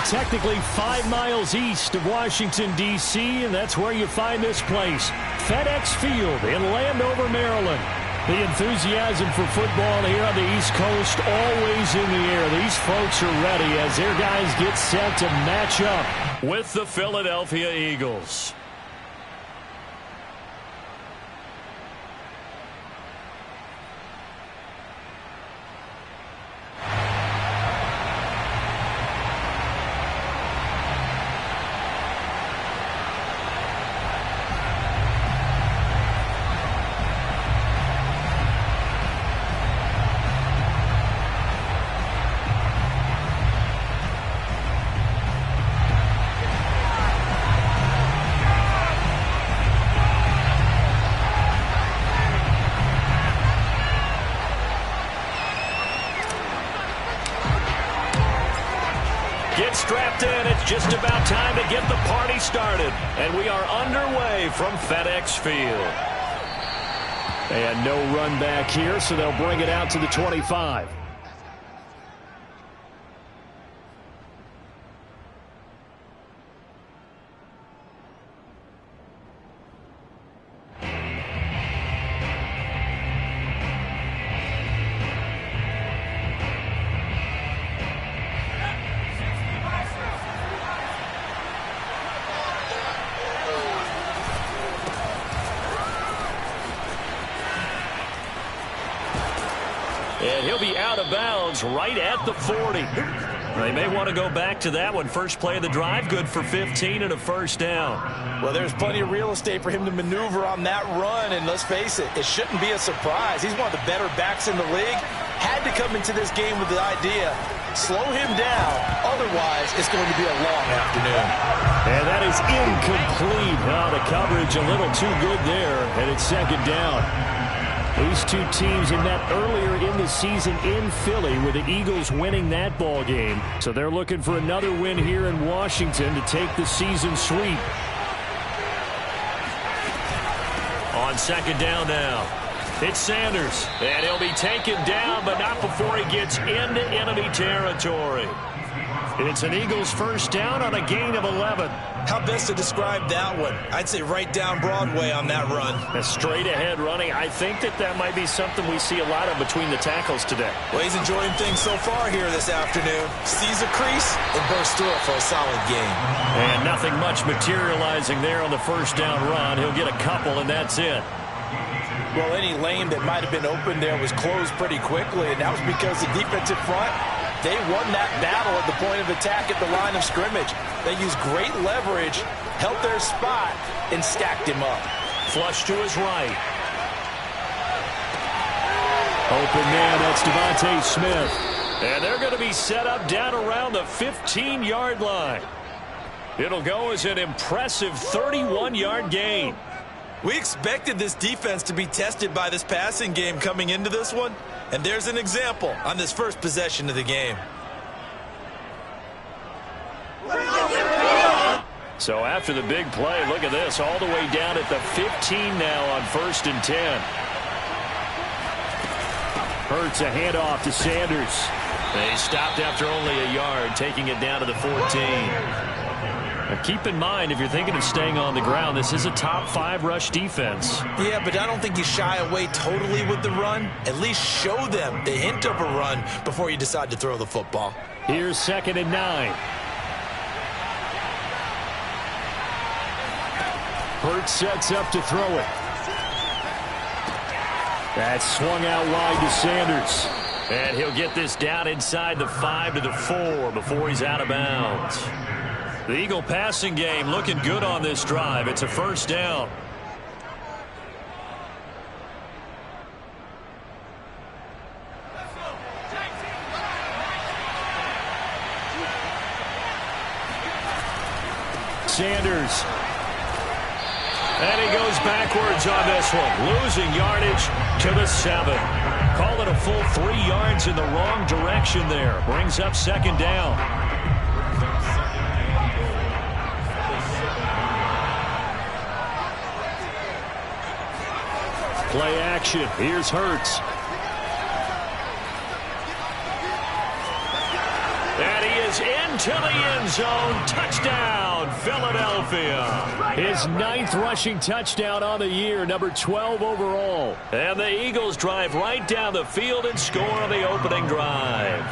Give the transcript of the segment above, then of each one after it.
technically 5 miles east of Washington, D.C., and that's where you find this place, FedEx Field in Landover, Maryland. The enthusiasm for football here on the East Coast always in the air. These folks are ready as their guys get set to match up with the Philadelphia Eagles. Strapped in. It's just about time to get the party started. And we are underway from FedEx Field. And no run back here, so they'll bring it out to the 25. And he'll be out of bounds right at the 40. They may want to go back to that one. First play of the drive, good for 15 and a first down. Well, there's plenty of real estate for him to maneuver on that run, and let's face it, it shouldn't be a surprise. He's one of the better backs in the league. Had to come into this game with the idea, slow him down, otherwise it's going to be a long afternoon. And that is incomplete. Oh, the coverage a little too good there, and it's second down. These two teams have met earlier in the season in Philly with the Eagles winning that ball game. So they're looking for another win here in Washington to take the season sweep. On second down now, it's Sanders. And he'll be taken down, but not before he gets into enemy territory. It's an Eagles first down on a gain of 11. How best to describe that one? I'd say right down Broadway on that run. A straight ahead running. I think that might be something we see a lot of between the tackles today. Well, he's enjoying things so far here this afternoon. Sees a crease and bursts through it for a solid gain. And nothing much materializing there on the first down run. He'll get a couple, and that's it. Well, any lane that might have been open there was closed pretty quickly, and that was because the defensive front, they won that battle at the point of attack at the line of scrimmage. They used great leverage, held their spot, and stacked him up. Flush to his right. Open man, that's Devontae Smith. And they're going to be set up down around the 15-yard line. It'll go as an impressive 31-yard gain. We expected this defense to be tested by this passing game coming into this one, and there's an example on this first possession of the game. So after the big play, look at this, all the way down at the 15 now on 1st and 10. Hurts a handoff to Sanders. They stopped after only a yard, taking it down to the 14. Now keep in mind, if you're thinking of staying on the ground, this is a top 5 rush defense. Yeah, but I don't think you shy away totally with the run. At least show them the hint of a run before you decide to throw the football. Here's 2nd and 9. Hurts sets up to throw it. That's swung out wide to Sanders. And he'll get this down inside the 5 to the 4 before he's out of bounds. The Eagle passing game looking good on this drive. It's a first down. Sanders. And he goes backwards on this one, losing yardage to the 7. Call it a full 3 yards in the wrong direction there. Brings up second down. Play action. Here's Hurts. And he is goes into the end zone. Touchdown, Philadelphia. His 9th rushing touchdown on the year, number 12 overall. And the Eagles drive right down the field and score on the opening drive.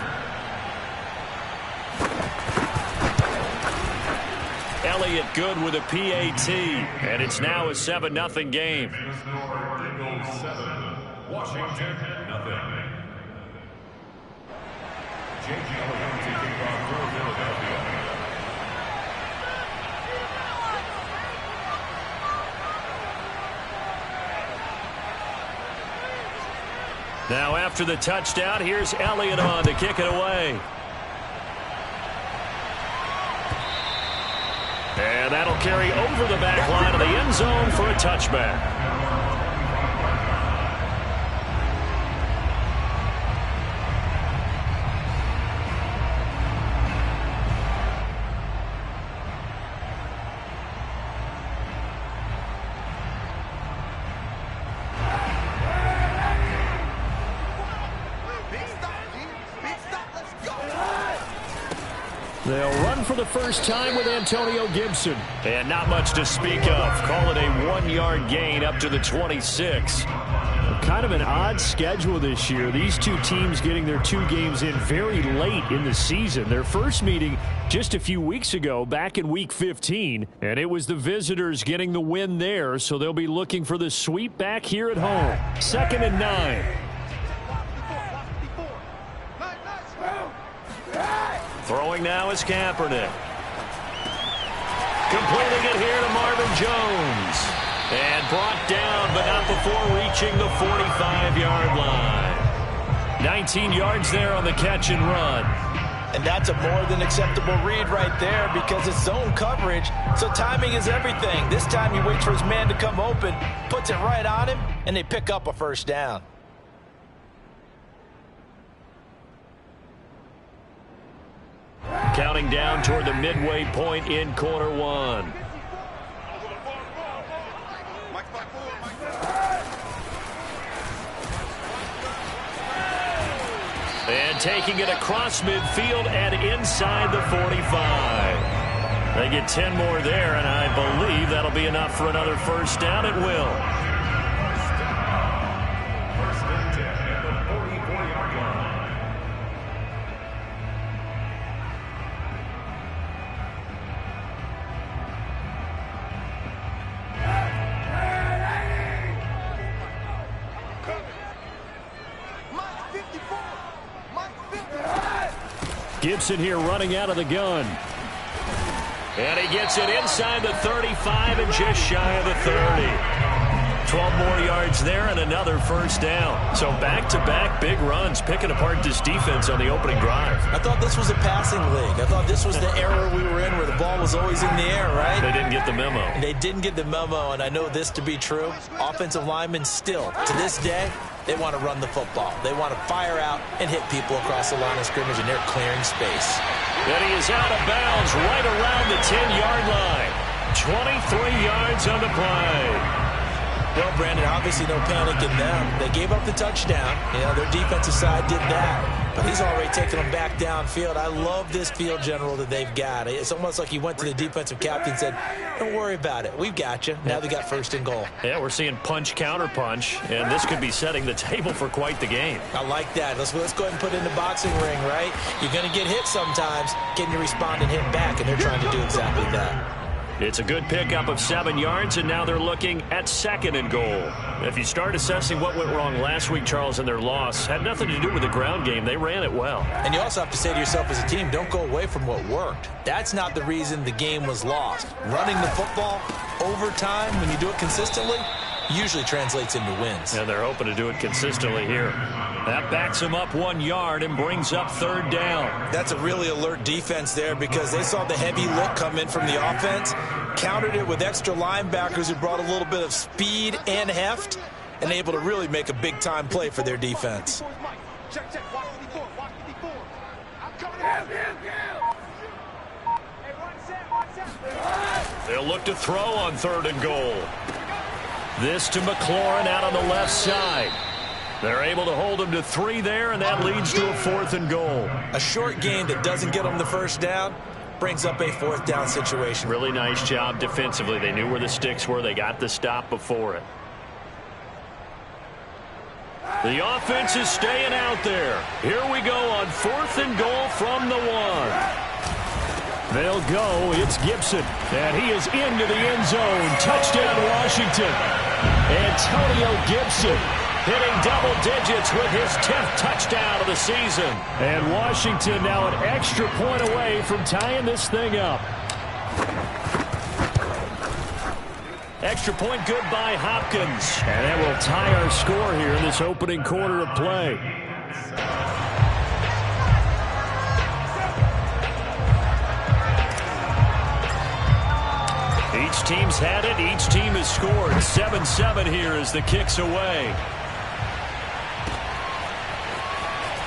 Elliott good with a PAT, and it's now a 7-0 game. Washington, nothing. J.J. Elliott to kick off for Philadelphia. Now after the touchdown, here's Elliott on to kick it away. And that'll carry over the back line of the end zone for a touchback. They'll run for the first time with Antonio Gibson. And not much to speak of. Call it a 1-yard gain up to the 26. Kind of an odd schedule this year. These two teams getting their 2 games in very late in the season. Their first meeting just a few weeks ago, back in Week 15. And it was the visitors getting the win there, so they'll be looking for the sweep back here at home. 2nd and 9. Throwing now is Kaepernick. Completing it here to Marvin Jones. And brought down, but not before reaching the 45-yard line. 19 yards there on the catch and run. And that's a more than acceptable read right there because it's zone coverage, so timing is everything. This time he waits for his man to come open, puts it right on him, and they pick up a first down. Counting down toward the midway point in quarter 1. And taking it across midfield and inside the 45. They get 10 more there, and I believe that'll be enough for another first down. It will. First and 10 at the 44-yard line. Gibson here running out of the gun. And he gets it inside the 35 and just shy of the 30. 12 more yards there and another first down. So back-to-back big runs, picking apart this defense on the opening drive. I thought this was a passing league. I thought this was the era we were in where the ball was always in the air, right? They didn't get the memo. They didn't get the memo, and I know this to be true. Offensive linemen still, to this day, they want to run the football. They want to fire out and hit people across the line of scrimmage, and they're clearing space. And he is out of bounds right around the 10-yard line. 23 yards on the play. Well, Brandon, obviously no panic in them. They gave up the touchdown. You know, their defensive side did that. But he's already taken them back downfield. I love this field general that they've got. It's almost like he went to the defensive captain and said, don't worry about it. We've got you. Now they got first and goal. Yeah, we're seeing punch, counter punch, and this could be setting the table for quite the game. I like that. Let's go ahead and put it in the boxing ring, right? You're going to get hit sometimes. Can you respond and hit back? And they're trying to do exactly that. It's a good pickup of 7 yards, and now they're looking at 2nd and goal. If you start assessing what went wrong last week, Charles, in their loss, had nothing to do with the ground game. They ran it well. And you also have to say to yourself as a team, don't go away from what worked. That's not the reason the game was lost. Running the football over time, when you do it consistently, usually translates into wins. And they're hoping to do it consistently here. That backs them up 1 yard and brings up 3rd down. That's a really alert defense there because they saw the heavy look come in from the offense, countered it with extra linebackers who brought a little bit of speed and heft, and able to really make a big-time play for their defense. They'll look to throw on 3rd and goal. This to McLaurin out on the left side. They're able to hold them to 3 there, and that leads to a 4th and goal. A short game that doesn't get them the first down brings up a 4th down situation. Really nice job defensively. They knew where the sticks were. They got the stop before it. The offense is staying out there. Here we go on 4th and goal from the 1. They'll go. It's Gibson. And he is into the end zone. Touchdown, Washington. Antonio Gibson hitting double digits with his 10th touchdown of the season. And Washington now an extra point away from tying this thing up. Extra point good by Hopkins. And that will tie our score here in this opening quarter of play. Each team's had it. Each team has scored. 7-7 here as the kick's away.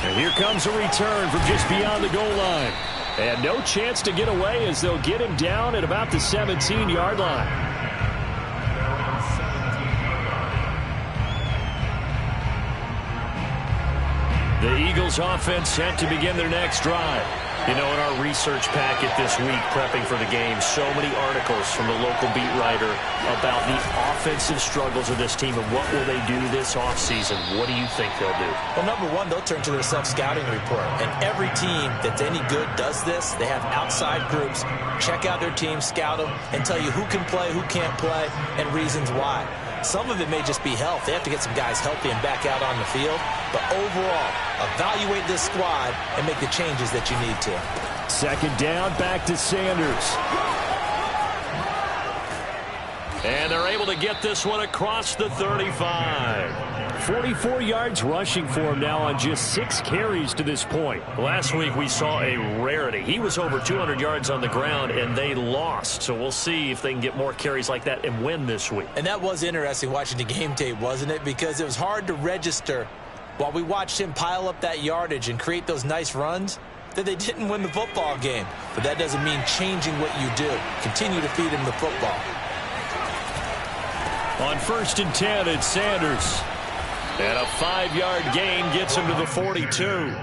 And here comes a return from just beyond the goal line. And no chance to get away as they'll get him down at about the 17-yard line. The Eagles offense set to begin their next drive. You know, in our research packet this week, prepping for the game, so many articles from the local beat writer about the offensive struggles of this team and what will they do this offseason. What do you think they'll do? Well, number one, they'll turn to their self-scouting report. And every team that's any good does this. They have outside groups. Check out their team, scout them, and tell you who can play, who can't play, and reasons why. Some of it may just be health. They have to get some guys healthy and back out on the field. But overall, evaluate this squad and make the changes that you need to. 2nd down, back to Sanders. And they're able to get this one across the 35. 44 yards rushing for him now on just 6 carries to this point. Last week we saw a rarity. He was over 200 yards on the ground, and they lost. So we'll see if they can get more carries like that and win this week. And that was interesting watching the game tape, wasn't it? Because it was hard to register while we watched him pile up that yardage and create those nice runs that they didn't win the football game. But that doesn't mean changing what you do. Continue to feed him the football. On 1st and 10, it's Sanders. And a 5-yard gain gets him to the 42.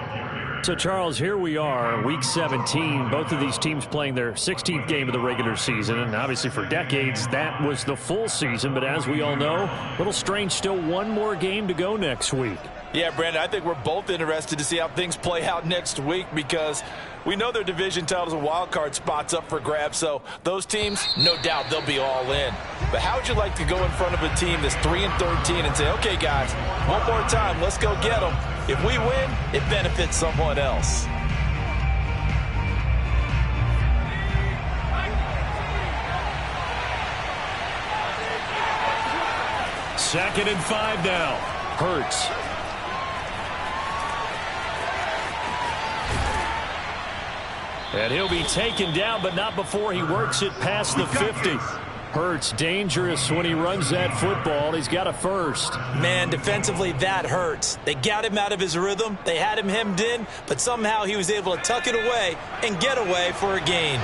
So, Charles, here we are, Week 17. Both of these teams playing their 16th game of the regular season. And obviously for decades, that was the full season. But as we all know, a little strange, still one more game to go next week. Yeah, Brandon, I think we're both interested to see how things play out next week because we know their division titles and wild card spots up for grabs. So those teams, no doubt they'll be all in. But how would you like to go in front of a team that's 3-13 and say, okay, guys, one more time, let's go get them. If we win, it benefits someone else. Second and 5 now. Hurts. And he'll be taken down, but not before he works it past the 50. Hurts dangerous when he runs that football. He's got a first. Man, defensively, that hurts. They got him out of his rhythm. They had him hemmed in, but somehow he was able to tuck it away and get away for a gain.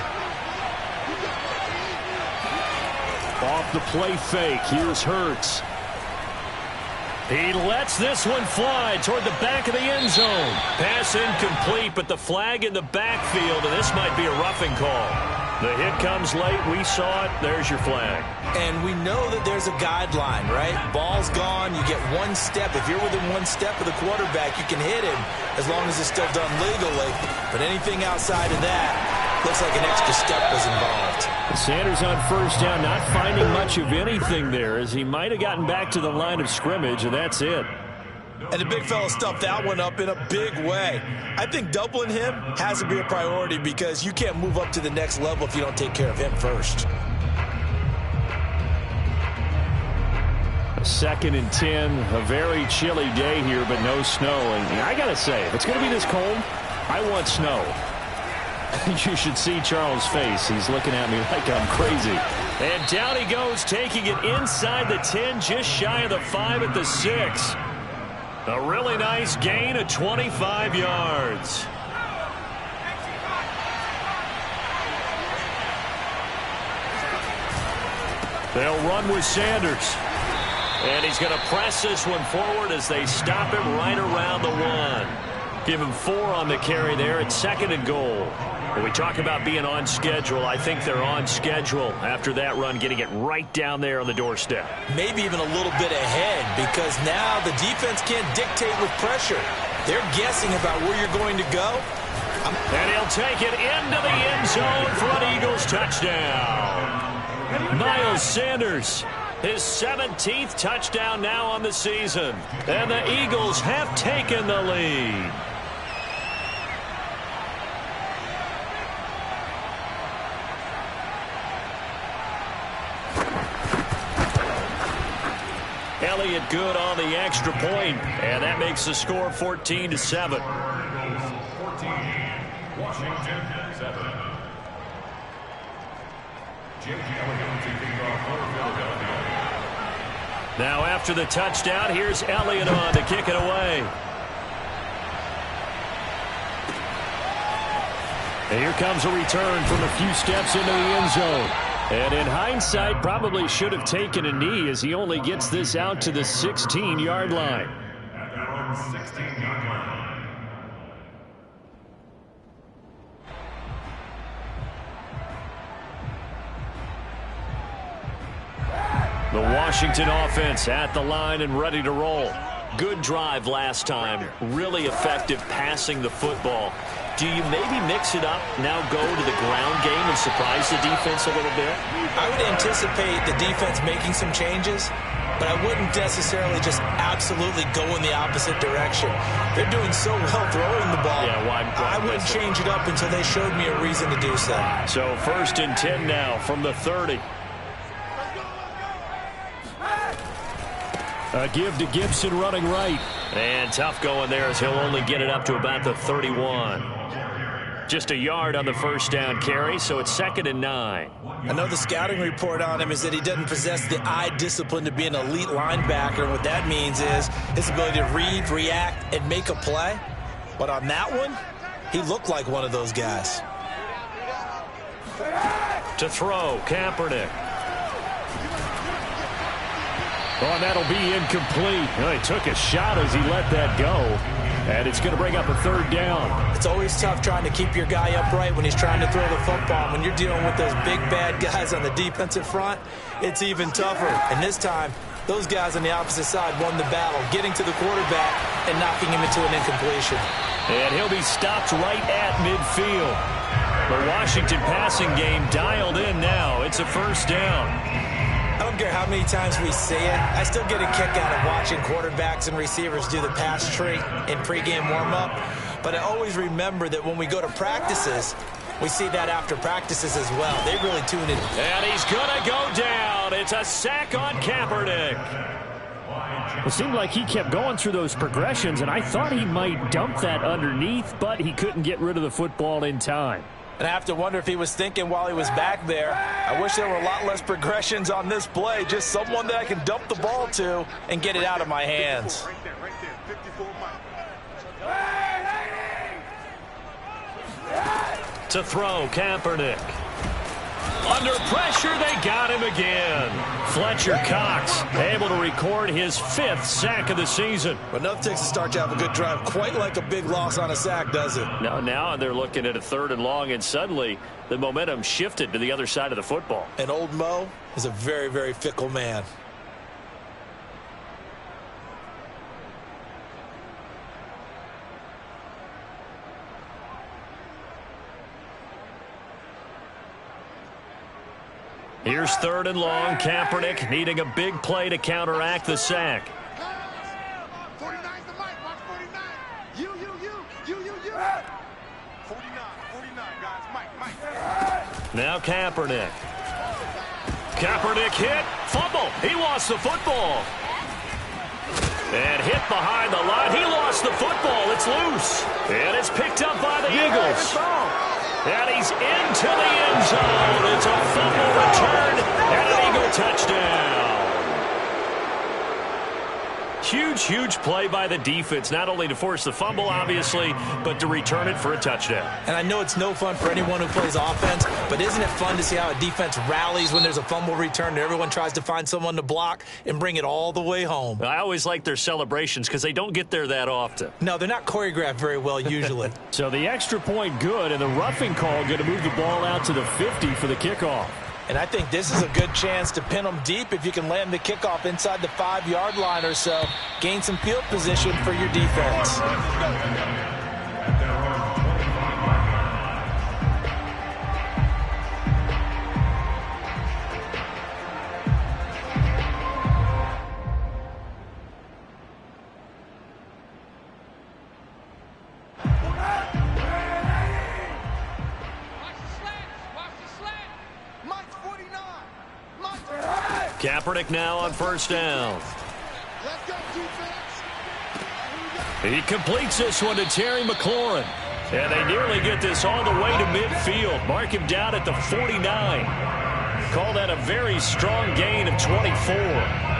Off the play fake, here's Hurts. He lets this one fly toward the back of the end zone. Pass incomplete, but the flag in the backfield, and this might be a roughing call. The hit comes late. We saw it. There's your flag. And we know that there's a guideline, right? Ball's gone. You get one step. If you're within one step of the quarterback, you can hit him as long as it's still done legally. But anything outside of that, looks like an extra step was involved. Sanders on 1st down, not finding much of anything there as he might have gotten back to the line of scrimmage, and that's it. And the big fella stuffed that one up in a big way. I think doubling him has to be a priority because you can't move up to the next level if you don't take care of him first. 2nd and 10, a very chilly day here, but no snow. And I got to say, if it's going to be this cold, I want snow. You should see Charles' face. He's looking at me like I'm crazy. And down he goes, taking it inside the 10, just shy of the 5 at the 6. A really nice gain of 25 yards. They'll run with Sanders. And he's going to press this one forward as they stop him right around the 1. Give him 4 on the carry there. It's 2nd and goal. When we talk about being on schedule, I think they're on schedule after that run, getting it right down there on the doorstep. Maybe even a little bit ahead, because now the defense can't dictate with pressure. They're guessing about where you're going to go. And he'll take it into the end zone for an Eagles touchdown. Miles Sanders, his 17th touchdown now on the season. And the Eagles have taken the lead. Elliott good on the extra point, and that makes the score 14-7. 14, Washington 7. Jake Elliott taking off for Philadelphia. Now after the touchdown, here's Elliott on to kick it away. And here comes a return from a few steps into the end zone. And in hindsight, probably should have taken a knee as he only gets this out to the 16-yard line. At their own 16-yard line. The Washington offense at the line and ready to roll. Good drive last time. Really effective passing the football. Do you maybe mix it up, now go to the ground game and surprise the defense a little bit? I would anticipate the defense making some changes, but I wouldn't necessarily just absolutely go in the opposite direction. They're doing so well throwing the ball. Yeah, why I wouldn't change it up until they showed me a reason to do so. So 1st and 10 now from the 30. A give to Gibson running right. And tough going there as he'll only get it up to about the 31. Just a yard on the first down carry, so it's 2nd and 9. I know the scouting report on him is that he doesn't possess the eye discipline to be an elite linebacker. And what that means is his ability to read, react, and make a play. But on that one, he looked like one of those guys. To throw, Kaepernick. Oh, and that'll be incomplete. Well, he took a shot as he let that go. And it's going to bring up a 3rd down. It's always tough trying to keep your guy upright when he's trying to throw the football. When you're dealing with those big, bad guys on the defensive front, it's even tougher. And this time, those guys on the opposite side won the battle, getting to the quarterback and knocking him into an incompletion. And he'll be stopped right at midfield. The Washington passing game dialed in now. It's a 1st down. I don't care how many times we see it. I still get a kick out of watching quarterbacks and receivers do the pass tree in pregame warm-up. But I always remember that when we go to practices, we see that after practices as well. They really tune in. And he's going to go down. It's a sack on Kaepernick. It seemed like he kept going through those progressions, and I thought he might dump that underneath, but he couldn't get rid of the football in time. And I have to wonder if he was thinking while he was back there, I wish there were a lot less progressions on this play, just someone that I can dump the ball to and get it out of my hands. To throw, Kaepernick. Under pressure, they got him again. Fletcher Cox able to record his 5th sack of the season. But enough takes to start to have a good drive. Quite like a big loss on a sack, does it? Now they're looking at a 3rd and long, and suddenly the momentum shifted to the other side of the football. And old Mo is a very, very fickle man. Here's 3rd and long. Kaepernick needing a big play to counteract the sack. 49's the mic. Watch 49. You. 49, guys. Mike. Now Kaepernick. Kaepernick hit. Fumble. He lost the football. And hit behind the line. He lost the football. It's loose. And it's picked up by the Eagles. And he's into the end zone. It's a fumble return and an Eagle touchdown. Huge play by the defense, not only to force the fumble, obviously, but to return it for a touchdown. And I know it's no fun for anyone who plays offense, but isn't it fun to see how a defense rallies when there's a fumble return and everyone tries to find someone to block and bring it all the way home? I always like their celebrations because they don't get there that often. No, they're not choreographed very well usually. So the extra point good, and the roughing call going to move the ball out to the 50 for the kickoff. And I think this is a good chance to pin them deep if you can land the kickoff inside the 5-yard line or so. Gain some field position for your defense. Kaepernick now on first down. Let's go, defense. He completes this one to Terry McLaurin. And they nearly get this all the way to midfield. Mark him down at the 49. Call that a very strong gain of 24.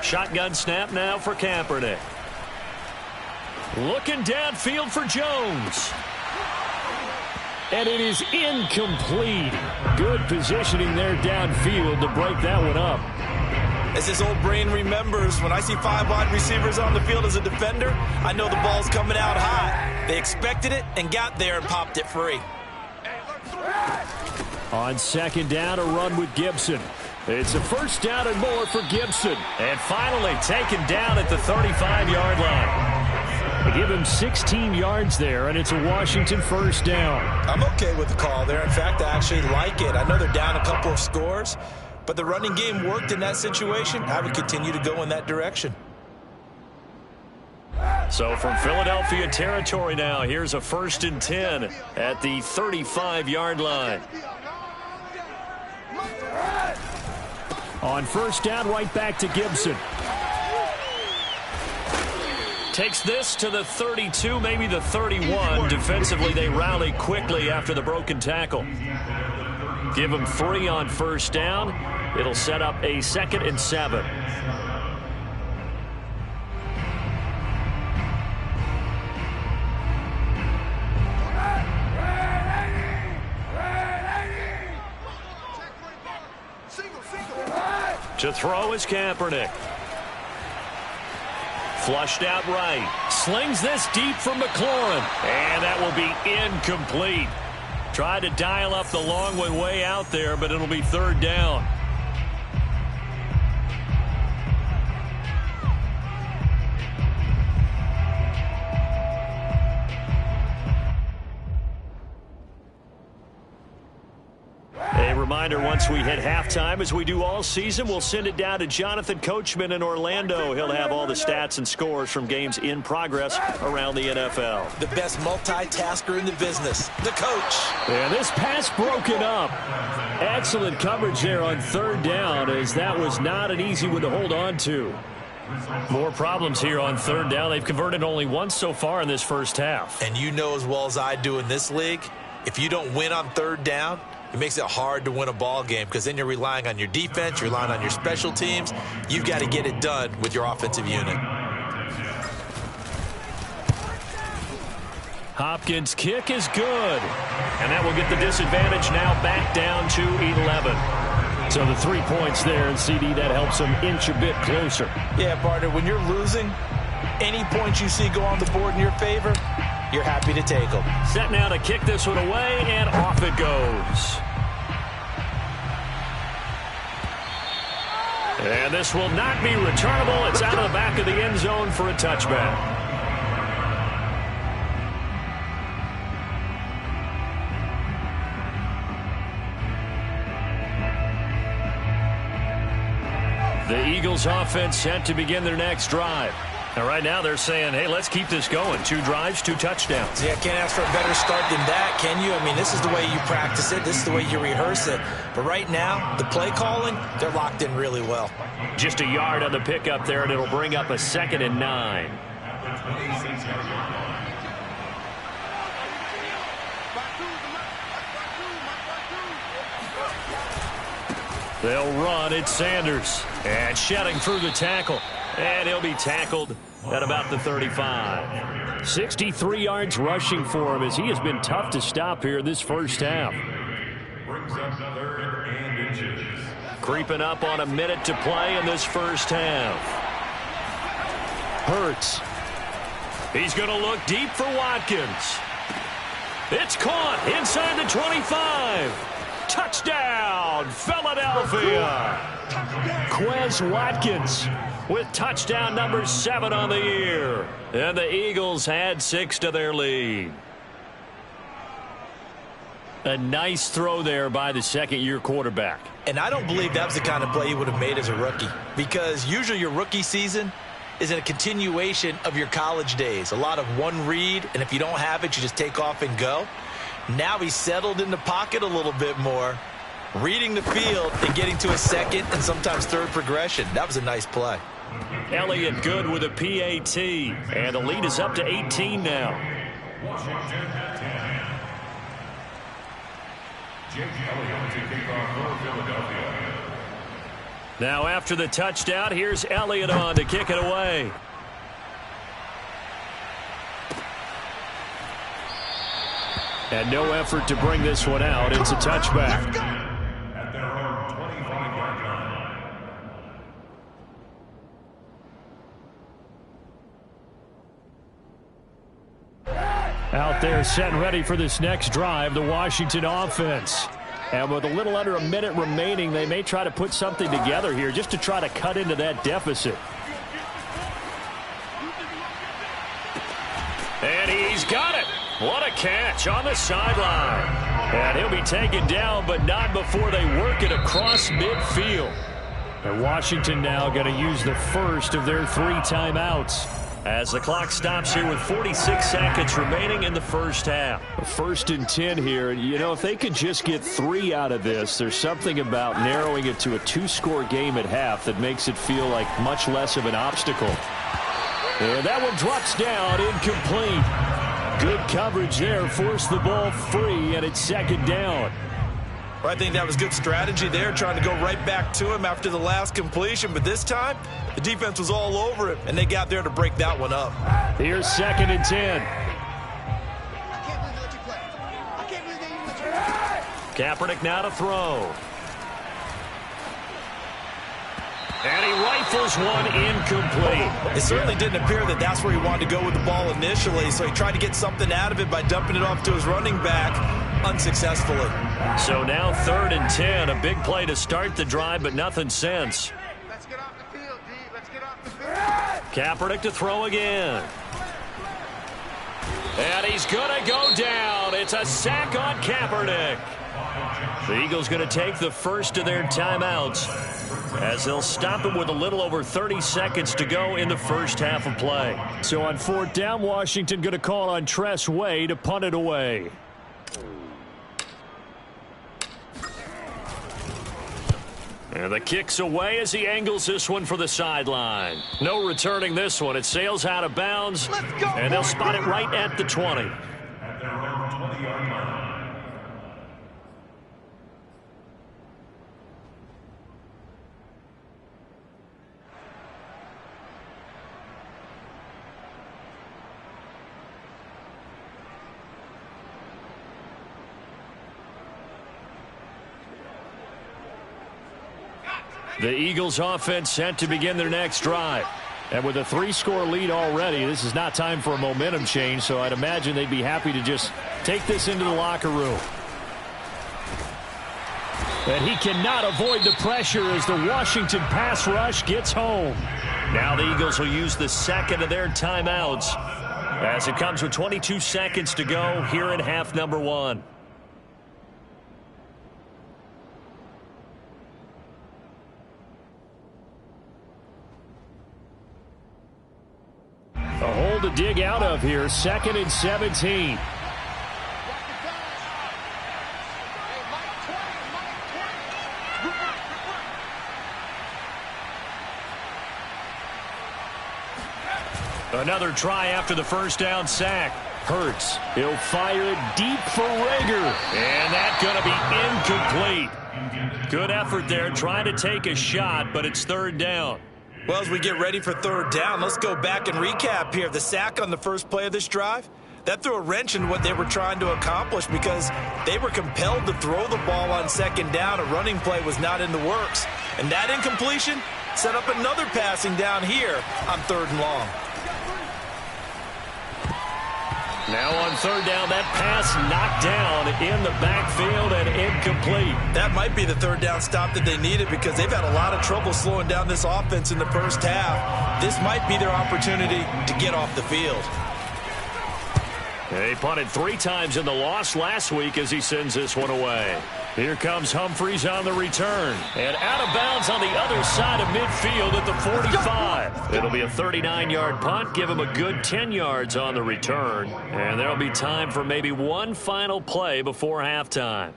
Shotgun snap now for Kaepernick. Looking downfield for Jones. And it is incomplete. Good positioning there downfield to break that one up. As his old brain remembers, when I see 5 wide receivers on the field as a defender, I know the ball's coming out hot. They expected it and got there and popped it free. On second down, a run with Gibson. It's a first down and more for Gibson. And finally taken down at the 35-yard line. They give him 16 yards there, and it's a Washington first down. I'm okay with the call there. In fact, I actually like it. I know they're down a couple of scores, but the running game worked in that situation. I would continue to go in that direction. So from Philadelphia territory now, here's a 1st and 10 at the 35-yard line. On first down, right back to Gibson. Takes this to the 32, maybe the 31. Defensively, they rally quickly after the broken tackle. Give them 3 on first down. It'll set up a 2nd and 7. To throw is Kaepernick. Flushed out right. Slings this deep for McLaurin. And that will be incomplete. Tried to dial up the long one way out there, but it'll be 3rd down. A reminder, once we hit halftime, as we do all season, we'll send it down to Jonathan Coachman in Orlando. He'll have all the stats and scores from games in progress around the NFL. The best multitasker in the business, the coach. And this pass broken up. Excellent coverage there on 3rd down, as that was not an easy one to hold on to. More problems here on 3rd down. They've converted only once so far in this first half. And you know as well as I do in this league, if you don't win on 3rd down, it makes it hard to win a ball game because then you're relying on your defense, you're relying on your special teams. You've got to get it done with your offensive unit. Hopkins' kick is good. And that will get the disadvantage now back down to 11. So the 3 points there, and CD, that helps them inch a bit closer. Yeah, partner, when you're losing, any points you see go on the board in your favor, you're happy to take them. Set now to kick this one away, and off it goes. And this will not be returnable. It's out of the back of the end zone for a touchback. The Eagles offense set to begin their next drive. And right now they're saying, hey, let's keep this going. 2 drives, 2 touchdowns. See, I can't ask for a better start than that, can you? I mean, this is the way you practice it. This is the way you rehearse it. But right now, the play calling, they're locked in really well. Just a yard on the pickup there, and it'll bring up a 2nd and 9. They'll run. It's Sanders. And shedding through the tackle. And he'll be tackled at about the 35. 63 yards rushing for him as he has been tough to stop here this first half. Brings up 3rd and inches. Creeping up on a minute to play in this first half. Hurts. He's going to look deep for Watkins. It's caught inside the 25. Touchdown, Philadelphia. Quez Watkins with touchdown number 7 on the year. And the Eagles add 6 to their lead. A nice throw there by the 2nd-year quarterback. And I don't believe that was the kind of play he would have made as a rookie, because usually your rookie season is in a continuation of your college days. A lot of one read, and if you don't have it, you just take off and go. Now he's settled in the pocket a little bit more, reading the field and getting to a 2nd and sometimes 3rd progression. That was a nice play. Elliott good with a PAT, and the lead is up to 18 now. Washington at 10. Jake Elliott to kick off for Philadelphia. Now after the touchdown, here's Elliott on to kick it away. And no effort to bring this one out. It's a touchback. At their own 25-yard line. Out there set and ready for this next drive, the Washington offense. And with a little under a minute remaining, they may try to put something together here just to try to cut into that deficit. And he's got it. What a catch on the sideline. And he'll be taken down, but not before they work it across midfield. And Washington now going to use the first of their 3 timeouts as the clock stops here with 46 seconds remaining in the first half. 1st and 10 here. You know, if they could just get 3 out of this, there's something about narrowing it to a 2-score game at half that makes it feel like much less of an obstacle. And that one drops down, incomplete. Good coverage there, forced the ball free, and it's 2nd down. Well, I think that was good strategy there, trying to go right back to him after the last completion. But this time, the defense was all over him, and they got there to break that one up. Here's 2nd and 10. Kaepernick now to throw. And he rifles one incomplete. It certainly didn't appear that that's where he wanted to go with the ball initially, so he tried to get something out of it by dumping it off to his running back unsuccessfully. So now 3rd and 10, a big play to start the drive, but nothing since. Let's get off the field, D. Let's get off the field. Kaepernick to throw again. And he's going to go down. It's a sack on Kaepernick. The Eagles going to take the first of their timeouts as they'll stop him with a little over 30 seconds to go in the first half of play. So on 4th down, Washington going to call on Tress Way to punt it away. And the kick's away as he angles this one for the sideline. No returning this one. It sails out of bounds, and they'll spot it right at the 20. At their own 20-yard line. The Eagles offense set to begin their next drive. And with a 3-score lead already, this is not time for a momentum change, so I'd imagine they'd be happy to just take this into the locker room. And he cannot avoid the pressure as the Washington pass rush gets home. Now the Eagles will use the 2nd of their timeouts as it comes with 22 seconds to go here in half number 1. to dig out of here. 2nd and 17. Another try after the first down sack. Hurts. He'll fire it deep for Rager. And that's going to be incomplete. Good effort there trying to take a shot, but it's 3rd down. Well, as we get ready for 3rd down, let's go back and recap here. The sack on the first play of this drive, that threw a wrench in what they were trying to accomplish because they were compelled to throw the ball on 2nd down. A running play was not in the works. And that incompletion set up another passing down here on 3rd and long. Now on 3rd down, that pass knocked down in the backfield and incomplete. That might be the 3rd down stop that they needed because they've had a lot of trouble slowing down this offense in the first half. This might be their opportunity to get off the field. They punted 3 times in the loss last week as he sends this one away. Here comes Humphries on the return. And out of bounds on the other side of midfield at the 45. It'll be a 39-yard punt. Give him a good 10 yards on the return. And there'll be time for maybe one final play before halftime.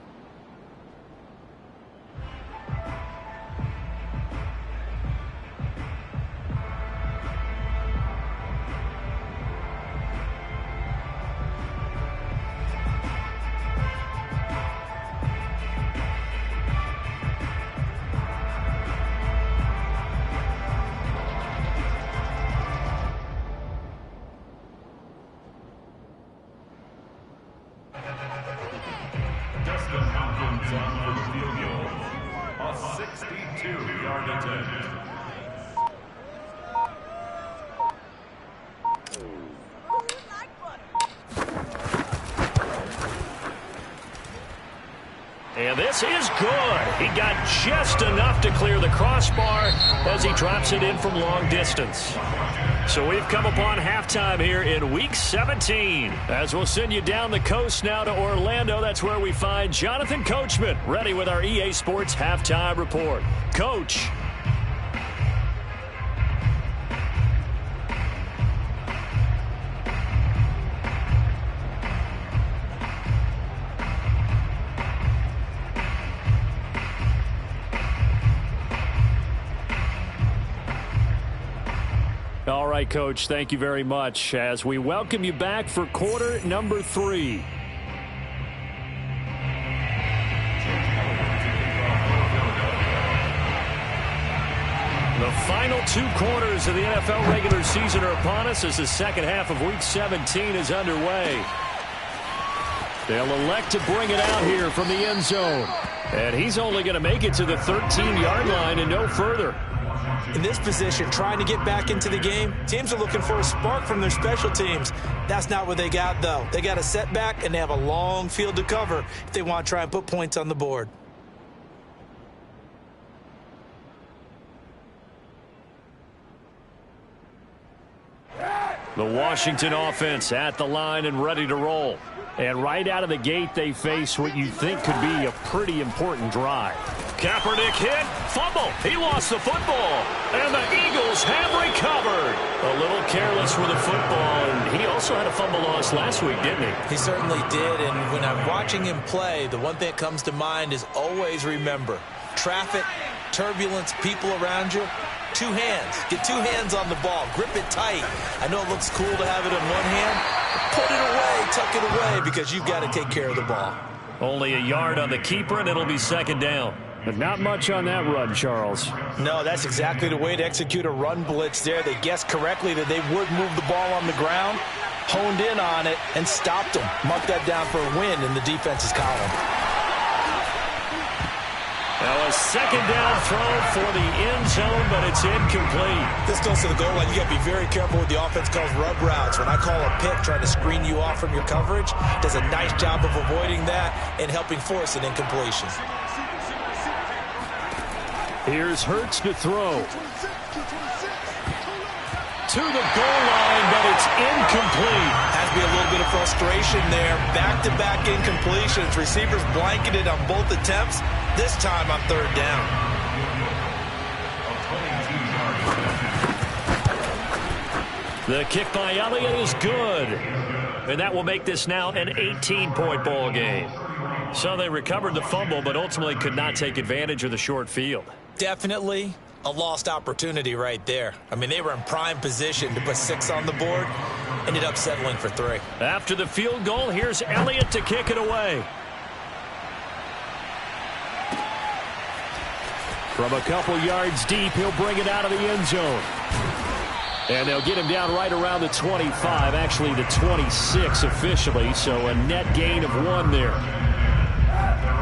And this is good. He got just enough to clear the crossbar as he drops it in from long distance. So we've come upon halftime here in Week 17. As we'll send you down the coast now to Orlando, that's where we find Jonathan Coachman ready with our EA Sports Halftime Report. Coach. All right, Coach, thank you very much as we welcome you back for quarter number 3. The final 2 quarters of the NFL regular season are upon us as the second half of Week 17 is underway. They'll elect to bring it out here from the end zone. And he's only going to make it to the 13-yard line and no further. In this position, trying to get back into the game, teams are looking for a spark from their special teams. That's not what they got, though. They got a setback, and they have a long field to cover if they want to try and put points on the board. The Washington offense at the line and ready to roll. And right out of the gate, they face what you think could be a pretty important drive. Kaepernick hit, fumble. He lost the football. And the Eagles have recovered. A little careless with the football, and he also had a fumble loss last week, didn't he? He certainly did, and when I'm watching him play, the one thing that comes to mind is always remember, traffic, turbulence, people around you, 2 hands. Get 2 hands on the ball. Grip it tight. I know it looks cool to have it in one hand. Put it away, tuck it away, because you've got to take care of the ball. Only a yard on the keeper, and it'll be 2nd down. But not much on that run, Charles. No, that's exactly the way to execute a run blitz there. They guessed correctly that they would move the ball on the ground, honed in on it, and stopped them. Mark that down for a win in the defense's column. Now a 2nd down throw for the end zone, but it's incomplete. This goes to the goal line. You got to be very careful with the offense calls rub routes. When I call a pick trying to screen you off from your coverage, does a nice job of avoiding that and helping force an incompletion. Here's Hurts to throw. To the goal line, but it's incomplete. Has to be a little bit of frustration there. Back-to-back incompletions. Receivers blanketed on both attempts. This time on 3rd down. The kick by Elliott is good. And that will make this now an 18-point ball game. So they recovered the fumble, but ultimately could not take advantage of the short field. Definitely a lost opportunity right there. I mean, they were in prime position to put 6 on the board. Ended up settling for 3. After the field goal, here's Elliott to kick it away. From a couple yards deep, he'll bring it out of the end zone. And they'll get him down right around the 25, actually the 26 officially, so a net gain of 1 there.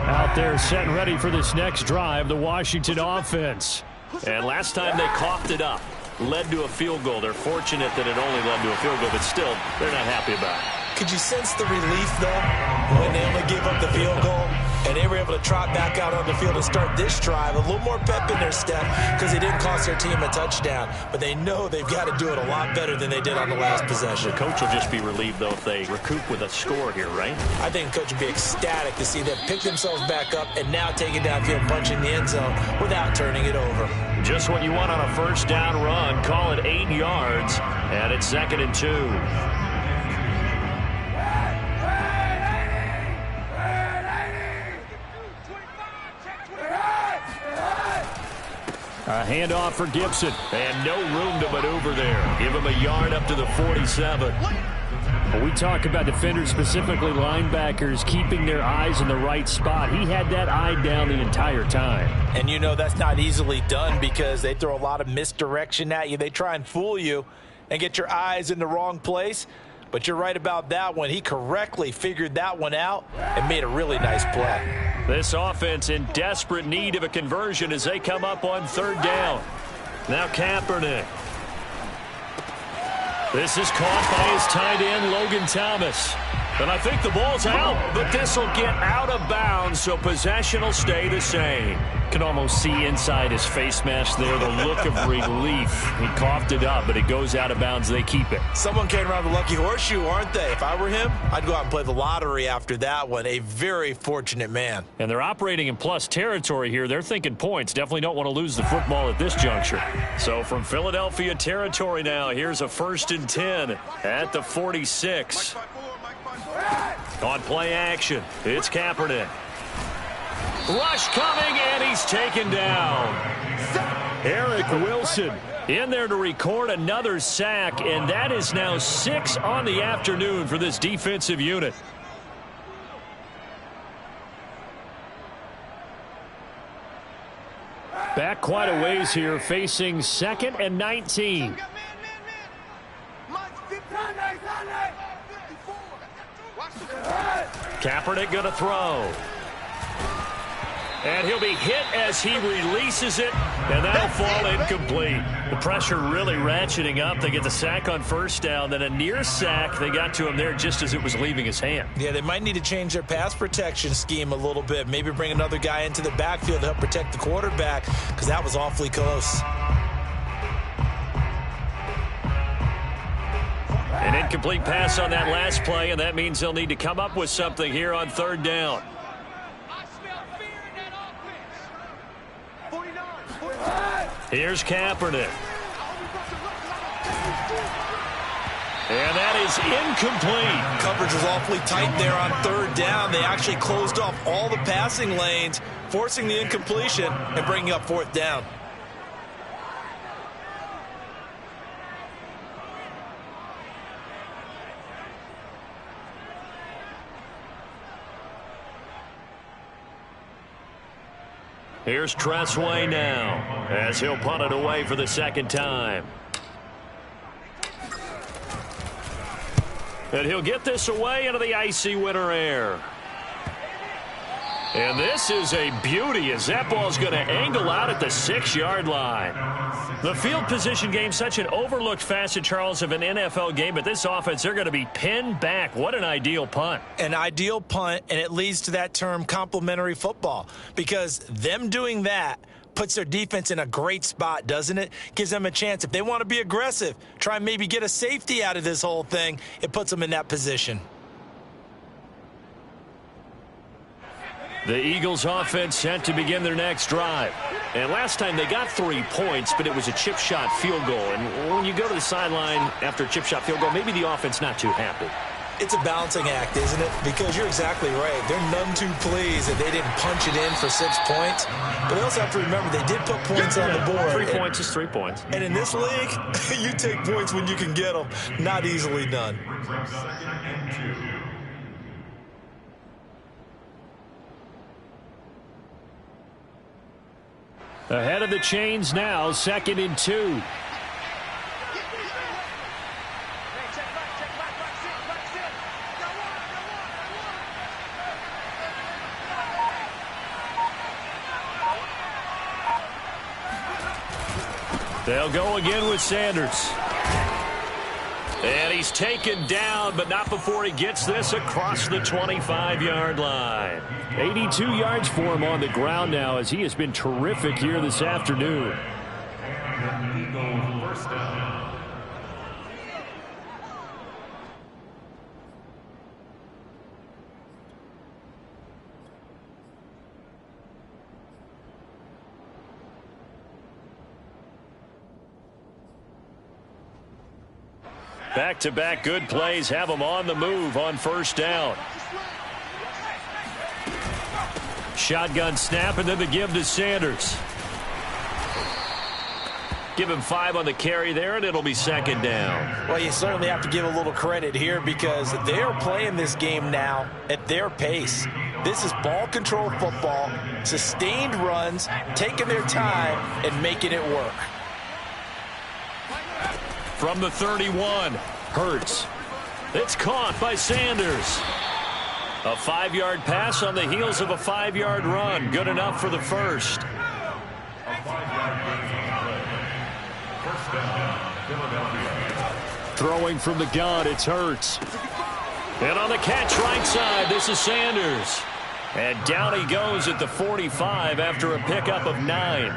Out there set and ready for this next drive, the Washington offense. And last time they coughed it up, led to a field goal. They're fortunate that it only led to a field goal, but still, they're not happy about it. Could you sense the relief, though, when they only gave up the field goal? And they were able to trot back out on the field and start this drive. A little more pep in their step because they didn't cost their team a touchdown. But they know they've got to do it a lot better than they did on the last possession. The coach will just be relieved, though, if they recoup with a score here, right? I think the coach would be ecstatic to see them pick themselves back up and now take it downfield, punch in the end zone without turning it over. Just what you want on a first down run. Call it 8 yards, and it's 2nd and 2. A handoff for Gibson, and no room to maneuver there. Give him a yard up to the 47. When we talk about defenders, specifically linebackers, keeping their eyes in the right spot, he had that eye down the entire time. And you know that's not easily done because they throw a lot of misdirection at you. They try and fool you and get your eyes in the wrong place. But you're right about that one. He correctly figured that one out and made a really nice play. This offense in desperate need of a conversion as they come up on 3rd down. Now Kaepernick. This is caught by his tight end, Logan Thomas. And I think the ball's out, but this will get out of bounds, so possession will stay the same. Can almost see inside his face mask there the look of relief. He coughed it up, but it goes out of bounds. They keep it. Someone came around the lucky horseshoe, aren't they? If I were him, I'd go out and play the lottery after that one. A very fortunate man. And they're operating in plus territory here. They're thinking points. Definitely don't want to lose the football at this juncture. So from Philadelphia territory now, here's a 1st and 10 at the 46. On play action, it's Kaepernick. Rush coming, and he's taken down. Eric Wilson in there to record another sack, and that is now 6 on the afternoon for this defensive unit. Back quite a ways here, facing 2nd and 19. Kaepernick going to throw. And he'll be hit as he releases it, and that'll fall incomplete. The pressure really ratcheting up. They get the sack on 1st down, then a near sack. They got to him there just as it was leaving his hand. Yeah, they might need to change their pass protection scheme a little bit. Maybe bring another guy into the backfield to help protect the quarterback, because that was awfully close. An incomplete pass on that last play, and that means they'll need to come up with something here on 3rd down. Here's Kaepernick. And that is incomplete. Coverage was awfully tight there on 3rd down. They actually closed off all the passing lanes, forcing the incompletion and bringing up 4th down. Here's Tressway now as he'll punt it away for the 2nd time. And he'll get this away into the icy winter air. And this is a beauty as that ball's going to angle out at the 6-yard line. The field position game, such an overlooked facet, Charles, of an NFL game, but this offense, they're going to be pinned back. What an ideal punt. An ideal punt, and it leads to that term complementary football, because them doing that puts their defense in a great spot, doesn't it? Gives them a chance. If they want to be aggressive, try and maybe get a safety out of this whole thing, it puts them in that position. The Eagles offense set to begin their next drive. And last time they got 3 points, but it was a chip shot field goal. And when you go to the sideline after a chip shot field goal, maybe the offense not too happy. It's a balancing act, isn't it? Because you're exactly right. They're none too pleased that they didn't punch it in for 6 points. But they also have to remember they did put points on the board. 3 points is 3 points. And in this league, you take points when you can get them. Not easily done. Ahead of the chains now, 2nd and 2. They'll go again with Sanders. And he's taken down, but not before he gets this across the 25-yard line. 82 yards for him on the ground now, as he has been terrific here this afternoon. First down. Back-to-back good plays have them on the move on first down. Shotgun snap, and then the give to Sanders. Give him 5 on the carry there, and it'll be 2nd down. Well, you certainly have to give a little credit here because they're playing this game now at their pace. This is ball control football, sustained runs, taking their time, and making it work. From the 31, Hurts. It's caught by Sanders. A 5-yard pass on the heels of a 5-yard run. Good enough for the first. A 5-yard gain. First down, Philadelphia. Throwing from the gun, it's Hurts. And on the catch right side, this is Sanders. And down he goes at the 45 after a pickup of 9.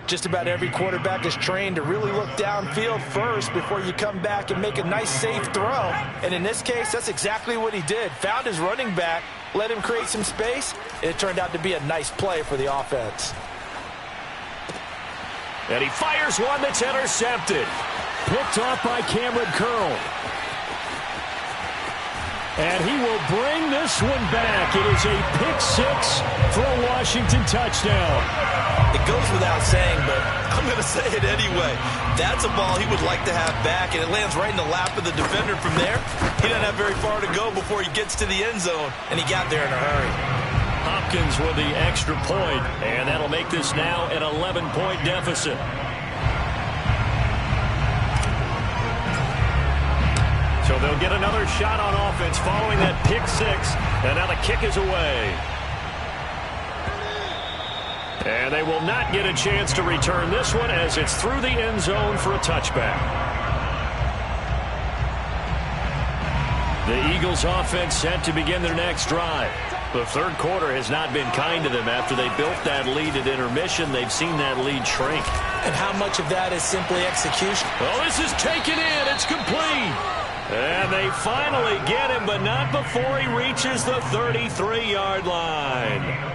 Just about every quarterback is trained to really look downfield first before you come back and make a nice, safe throw. And in this case, that's exactly what he did. Found his running back, let him create some space, and it turned out to be a nice play for the offense. And he fires one that's intercepted. Picked off by Cameron Curl. And he will bring this one back. It is a pick-6 for a Washington touchdown. It goes without saying, but I'm going to say it anyway. That's a ball he would like to have back, and it lands right in the lap of the defender from there. He doesn't have very far to go before he gets to the end zone, and he got there in a hurry. Hopkins with the extra point, and that'll make this now an 11-point deficit. So they'll get another shot on offense following that pick-6, and now the kick is away. And they will not get a chance to return this one as it's through the end zone for a touchback. The Eagles offense set to begin their next drive. The third quarter has not been kind to them after they built that lead at intermission. They've seen that lead shrink. And how much of that is simply execution? Well, this is taken in. It's complete. And they finally get him, but not before he reaches the 33-yard line.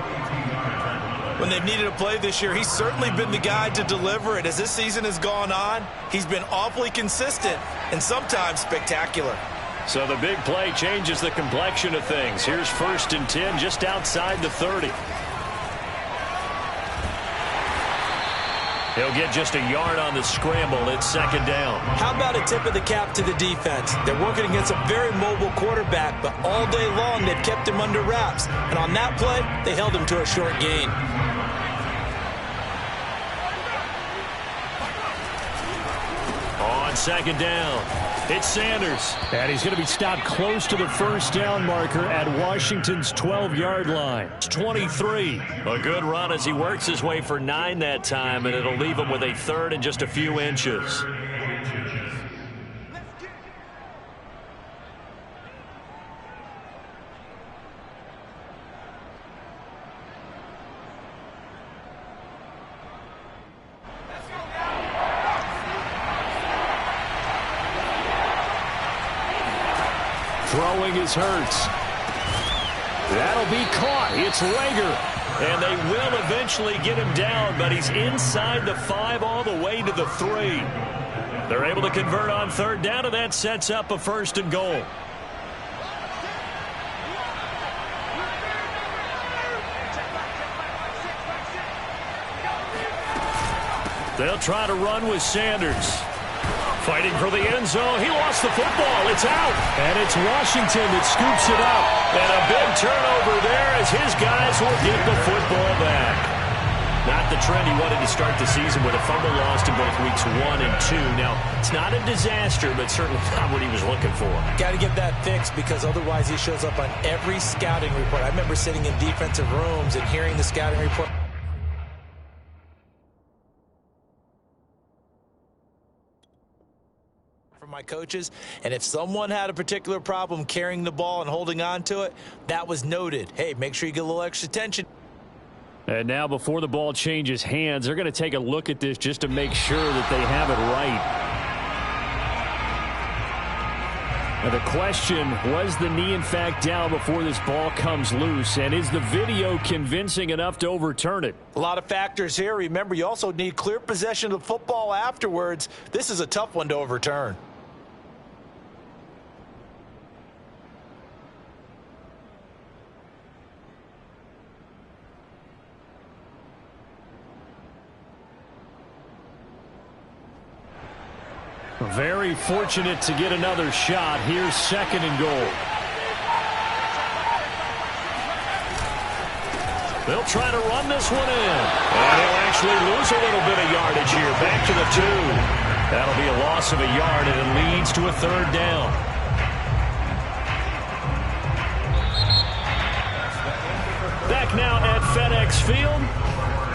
When they've needed a play this year, he's certainly been the guy to deliver it. As this season has gone on, he's been awfully consistent and sometimes spectacular. So the big play changes the complexion of things. Here's 1st and 10 just outside the 30. He'll get just a yard on the scramble. It's 2nd down. How about a tip of the cap to the defense? They're working against a very mobile quarterback, but all day long they've kept him under wraps. And on that play, they held him to a short gain. On 2nd down, it's Sanders. And he's going to be stopped close to the first down marker at Washington's 12-yard line. It's 23. A good run as he works his way for 9 that time, and it'll leave him with a 3rd and just a few inches. Throwing is Hurts. That'll be caught. It's Rager. And they will eventually get him down, but he's inside the 5 all the way to the 3. They're able to convert on third down, and that sets up a 1st and goal. They'll try to run with Sanders. Fighting for the end zone. He lost the football. It's out. And it's Washington that scoops it up. And a big turnover there as his guys will get the football back. Not the trend he wanted to start the season with a fumble lost in both weeks 1 and 2. Now, it's not a disaster, but certainly not what he was looking for. Got to get that fixed because otherwise he shows up on every scouting report. I remember sitting in defensive rooms and hearing the scouting report. My coaches, and if someone had a particular problem carrying the ball and holding on to it, that was noted. Hey, make sure you get a little extra attention. And now before the ball changes hands, they're going to take a look at this just to make sure that they have it right. Now the question, was the knee in fact down before this ball comes loose, and is the video convincing enough to overturn it? A lot of factors here. Remember, you also need clear possession of the football afterwards. This is a tough one to overturn. Very fortunate to get another shot. Here's 2nd and goal. They'll try to run this one in. And he'll actually lose a little bit of yardage here. Back to the 2. That'll be a loss of a yard, and it leads to a 3rd down. Back now at FedEx Field.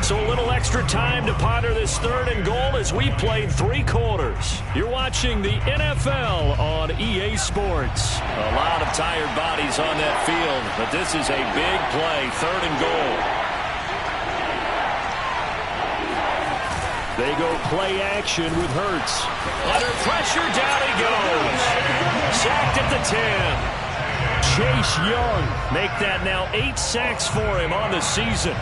So a little extra time to ponder this 3rd and goal as we played 3 quarters. You're watching the NFL on EA Sports. A lot of tired bodies on that field, but this is a big play, 3rd and goal. They go play action with Hurts. Under pressure, down he goes. Sacked at the 10. Chase Young make that now 8 sacks for him on the season.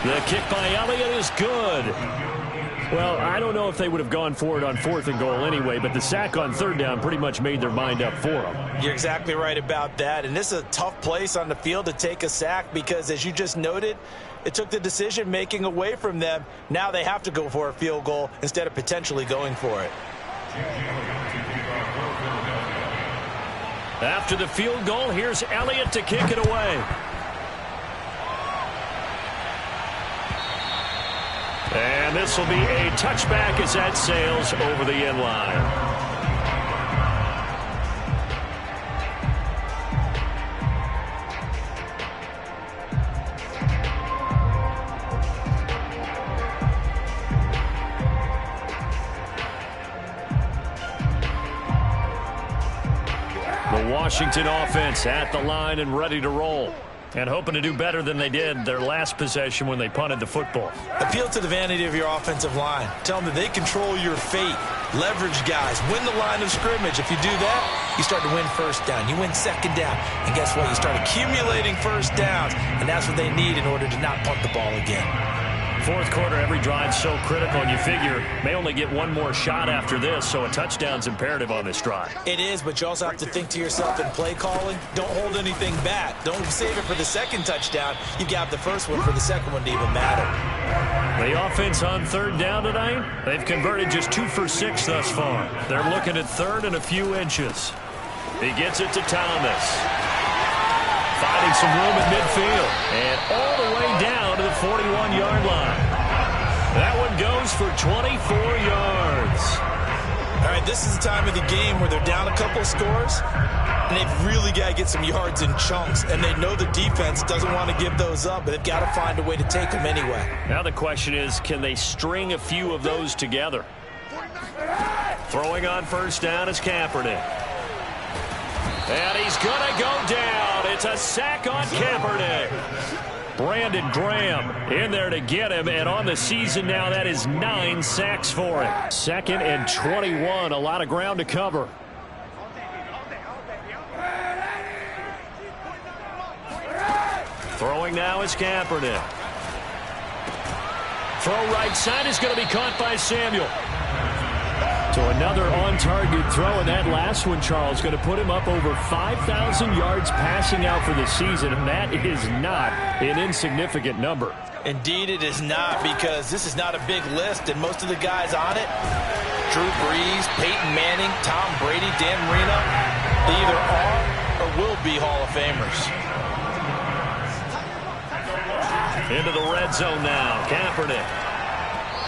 The kick by Elliott is good. Well, I don't know if they would have gone for it on 4th and goal anyway, but the sack on 3rd down pretty much made their mind up for them. You're exactly right about that, and this is a tough place on the field to take a sack because, as you just noted, it took the decision-making away from them. Now they have to go for a field goal instead of potentially going for it. After the field goal, here's Elliott to kick it away. And this will be a touchback as that sails over the end line. The Washington offense at the line and ready to roll. And hoping to do better than they did their last possession when they punted the football. Appeal to the vanity of your offensive line. Tell them that they control your fate. Leverage guys. Win the line of scrimmage. If you do that, you start to win 1st down. You win 2nd down. And guess what? You start accumulating 1st downs. And that's what they need in order to not punt the ball again. 4th quarter, every drive's so critical, and you figure may only get one more shot after this, so a touchdown's imperative on this drive. It is, but you also have to think to yourself in play calling, don't hold anything back. Don't save it for the 2nd touchdown. You got the 1st one for the 2nd one to even matter. The offense on 3rd down tonight, they've converted just 2 for 6 thus far. They're looking at 3rd and a few inches. He gets it to Thomas. Finding some room at midfield. And all the way down to the 41-yard line. That one goes for 24 yards. All right, this is the time of the game where they're down a couple scores, and they've really got to get some yards in chunks, and they know the defense doesn't want to give those up, but they've got to find a way to take them anyway. Now the question is, can they string a few of those together? Throwing on 1st down is Kaepernick. And he's going to go down. It's a sack on Kaepernick. Brandon Graham in there to get him, and on the season now, that is 9 sacks for him. 2nd and 21, a lot of ground to cover. Throwing now is Kaepernick. Throw right side is going to be caught by Samuel. So another on-target throw, and that last one, Charles, going to put him up over 5,000 yards passing out for the season, and that is not an insignificant number. Indeed it is not, because this is not a big list, and most of the guys on it, Drew Brees, Peyton Manning, Tom Brady, Dan Marino, they either are or will be Hall of Famers. Into the red zone now, Kaepernick.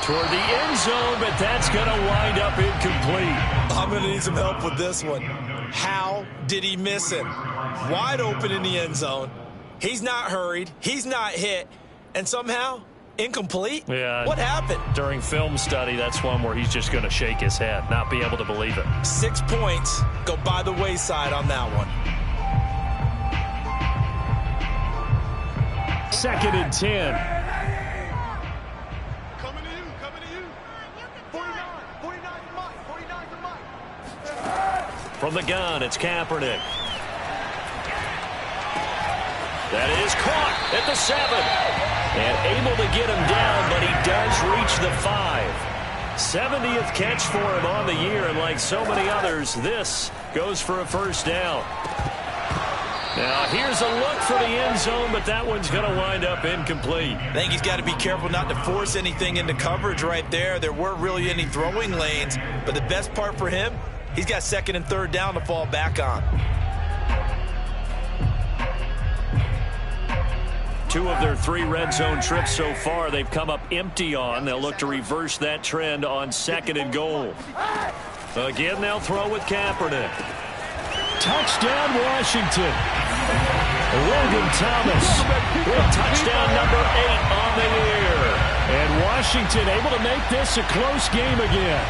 Toward the end zone, but that's going to wind up incomplete. I'm going to need some help with this one. How did he miss him? Wide open in the end zone. He's not hurried. He's not hit. And somehow, incomplete? Yeah. What happened? During film study, that's one where he's just going to shake his head, not be able to believe it. 6 points go by the wayside on that one. 2nd and 10. From the gun, it's Kaepernick. That is caught at the 7. And able to get him down, but he does reach the 5. 70th catch for him on the year, and like so many others, this goes for a first down. Now, here's a look for the end zone, but that one's going to wind up incomplete. I think he's got to be careful not to force anything into coverage right there. There weren't really any throwing lanes, but the best part for him, he's got 2nd and 3rd down to fall back on. 2 of their 3 red zone trips so far they've come up empty on. They'll look to reverse that trend on 2nd and goal. Again, they'll throw with Kaepernick. Touchdown, Washington. Logan Thomas with touchdown number 8 on the year. And Washington able to make this a close game again.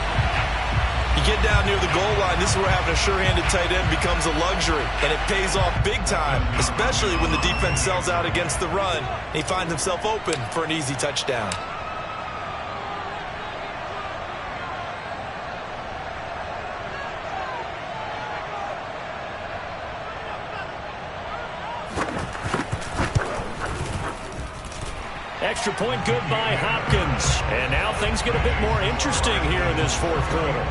You get down near the goal line, this is where having a sure-handed tight end becomes a luxury, and it pays off big time, especially when the defense sells out against the run, and he finds himself open for an easy touchdown. Extra point good by Hopkins. And now things get a bit more interesting here in this 4th quarter.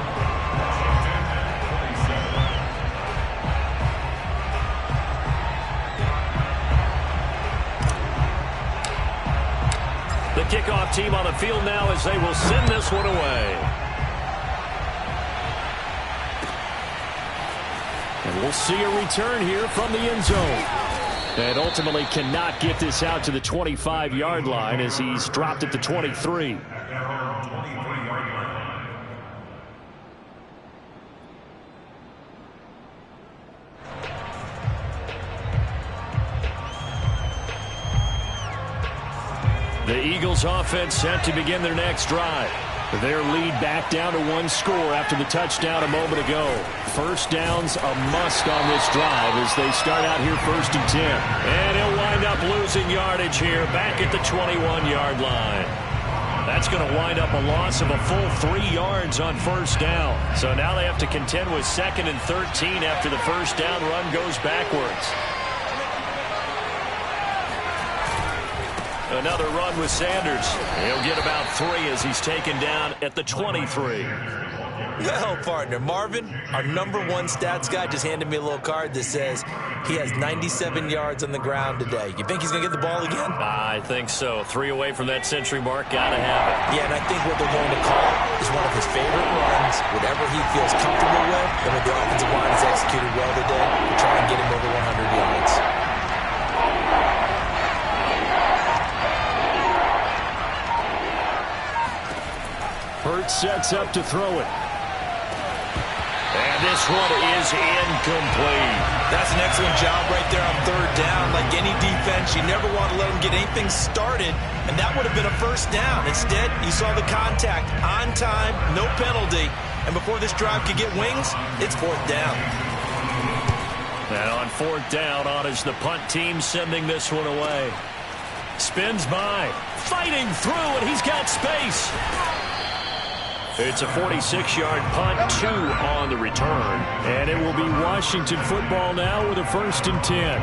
The kickoff team on the field now as they will send this one away. And we'll see a return here from the end zone. And ultimately cannot get this out to the 25-yard line as he's dropped at the 23. The Eagles offense set to begin their next drive. Their lead back down to 1 score after the touchdown a moment ago. First down's a must on this drive as they start out here 1st and 10. And he'll wind up losing yardage here back at the 21-yard line. That's going to wind up a loss of a full 3 yards on 1st down. So now they have to contend with 2nd and 13 after the first down run goes backwards. Another run with Sanders. He'll get about 3 as he's taken down at the 23. Well, partner, Marvin, our #1 stats guy, just handed me a little card that says he has 97 yards on the ground today. You think he's going to get the ball again? I think so. 3 away from that century mark. Got to have it. Yeah, and I think what they're going to call is one of his favorite runs, whatever he feels comfortable with, and what the offensive line has executed well today to try and get him over 100 yards. Hurts sets up to throw it. And this one is incomplete. That's an excellent job right there on 3rd down. Like any defense, you never want to let them get anything started, and that would have been a first down. Instead, you saw the contact on time, no penalty, and before this drive could get wings, it's 4th down. And on 4th down, on is the punt team sending this one away. Spins by, fighting through, and he's got space. It's a 46-yard punt, 2 on the return. And it will be Washington football now with a 1st and 10.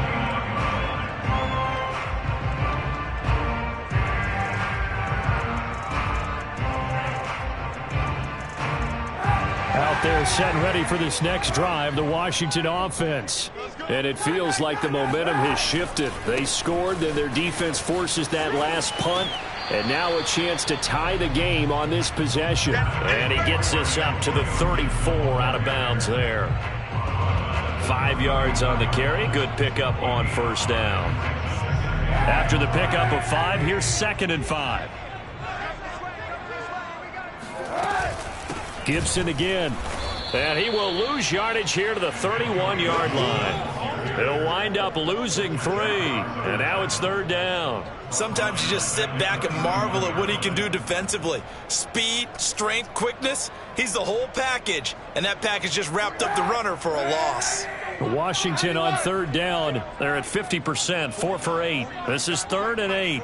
out there set and ready for this next drive, the Washington offense. And it feels like the momentum has shifted. They scored, then their defense forces that last punt. And now a chance to tie the game on this possession. And he gets this up to the 34 out of bounds there. 5 yards on the carry. Good pickup on first down. After the pickup of 5, here's 2nd and 5. Gibson again. And he will lose yardage here to the 31-yard line. It'll wind up losing 3. And now it's 3rd down. Sometimes you just sit back and marvel at what he can do defensively. Speed, strength, quickness. He's the whole package. And that package just wrapped up the runner for a loss. Washington on 3rd down. They're at 50%, 4 for 8. This is 3rd and 8.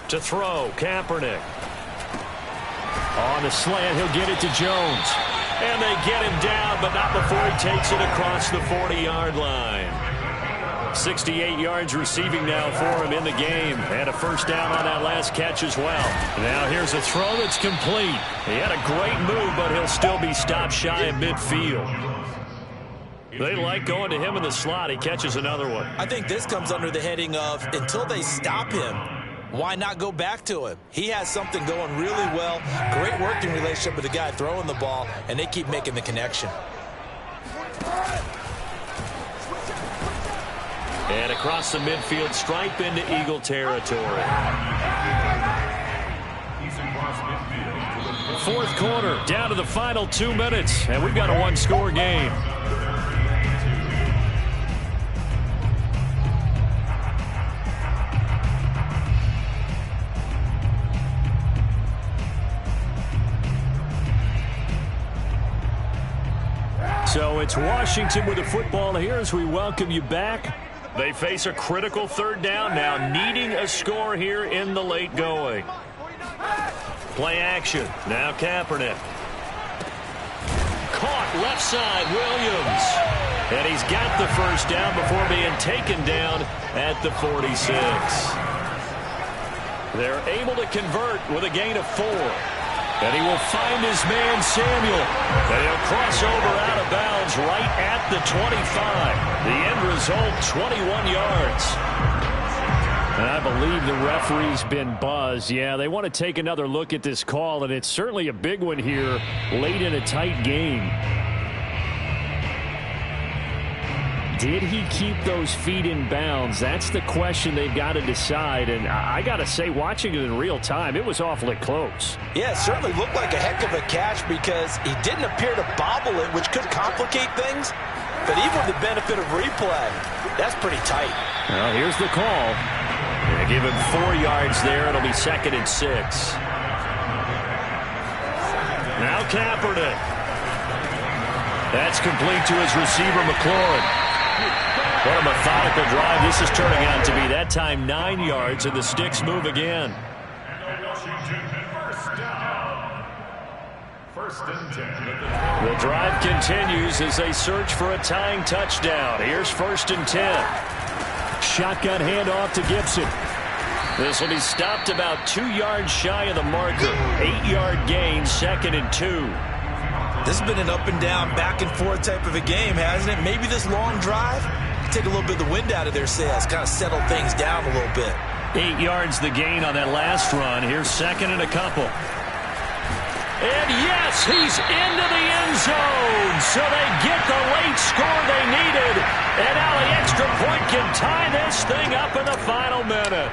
To throw, Kaepernick. On the slant, he'll get it to Jones. And they get him down, but not before he takes it across the 40-yard line. 68 yards receiving now for him in the game. And a first down on that last catch as well. Now here's a throw that's complete. He had a great move, but he'll still be stopped shy of midfield. They like going to him in the slot. He catches another one. I think this comes under the heading of until they stop him, why not go back to him? He has something going really well. Great working relationship with the guy throwing the ball, and they keep making the connection. And across the midfield, stripe into Eagle territory. 4th quarter, down to the final 2 minutes, and we've got a one-score game. So it's Washington with the football here as we welcome you back. They face a critical 3rd down now, needing a score here in the late going. Play action. Now Kaepernick. Caught left side, Williams. And he's got the first down before being taken down at the 46. They're able to convert with a gain of 4. And he will find his man, Samuel. And he'll cross over out of bounds right at the 25. The end result, 21 yards. And I believe the referee's been buzzed. Yeah, they want to take another look at this call, and it's certainly a big one here late in a tight game. Did he keep those feet in bounds? That's the question they've got to decide. And I got to say, watching it in real time, it was awfully close. Yeah, it certainly looked like a heck of a catch because he didn't appear to bobble it, which could complicate things. But even with the benefit of replay, that's pretty tight. Well, here's the call. They give him 4 yards there. It'll be 2nd and 6. Now Kaepernick. That's complete to his receiver, McLaurin. What a methodical drive this is turning out to be. That time 9 yards, and the sticks move again. First and 10. The drive continues as they search for a tying touchdown. Here's 1st and 10. Shotgun handoff to Gibson. This will be stopped about 2 yards shy of the marker. 8-yard gain, 2nd and 2. This has been an up and down, back and forth type of a game, hasn't it? Maybe this long drive take a little bit of the wind out of their sails, kind of settle things down a little bit. 8 yards the gain on that last run. Here's 2nd and a couple. And yes, he's into the end zone. So they get the late score they needed. And now the extra point can tie this thing up in the final minute.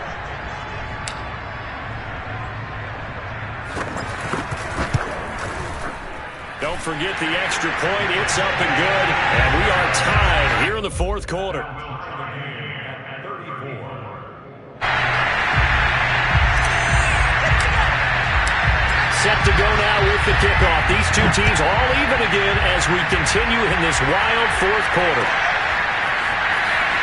Don't forget the extra point. It's up and good. And we are tied here in the 4th quarter. Set to go now with the kickoff. These two teams all even again as we continue in this wild 4th quarter.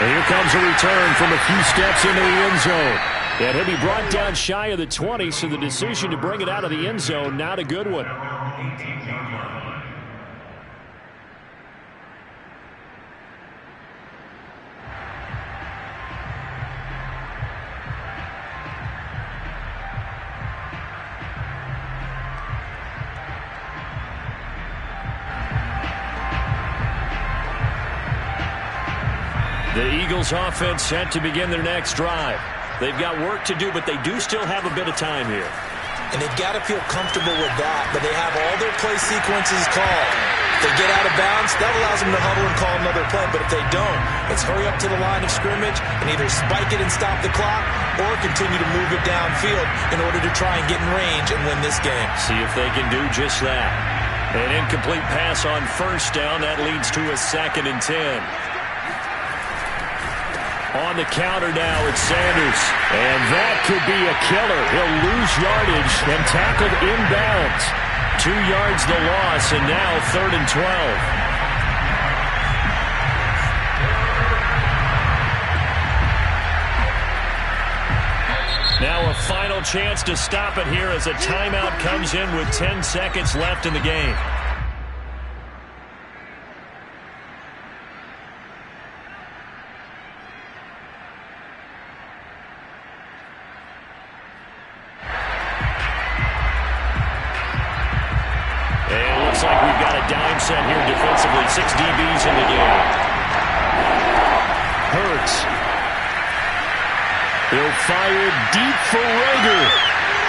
And here comes a return from a few steps into the end zone. And he'll be brought down shy of the 20, so the decision to bring it out of the end zone, not a good one. The Eagles offense set to begin their next drive. They've got work to do, but they do still have a bit of time here. And they've got to feel comfortable with that, but they have all their play sequences called. If they get out of bounds, that allows them to huddle and call another play. But if they don't, it's hurry up to the line of scrimmage and either spike it and stop the clock or continue to move it downfield in order to try and get in range and win this game. See if they can do just that. An incomplete pass on first down. That leads to a 2nd and 10. On the counter now, it's Sanders. And that could be a killer. He'll lose yardage and tackled inbounds. 2 yards the loss, and now 3rd and 12. Now a final chance to stop it here as a timeout comes in with 10 seconds left in the game. Like we've got a dime set here defensively. 6 DBs in the game. Hurts. He'll fire deep for Rager.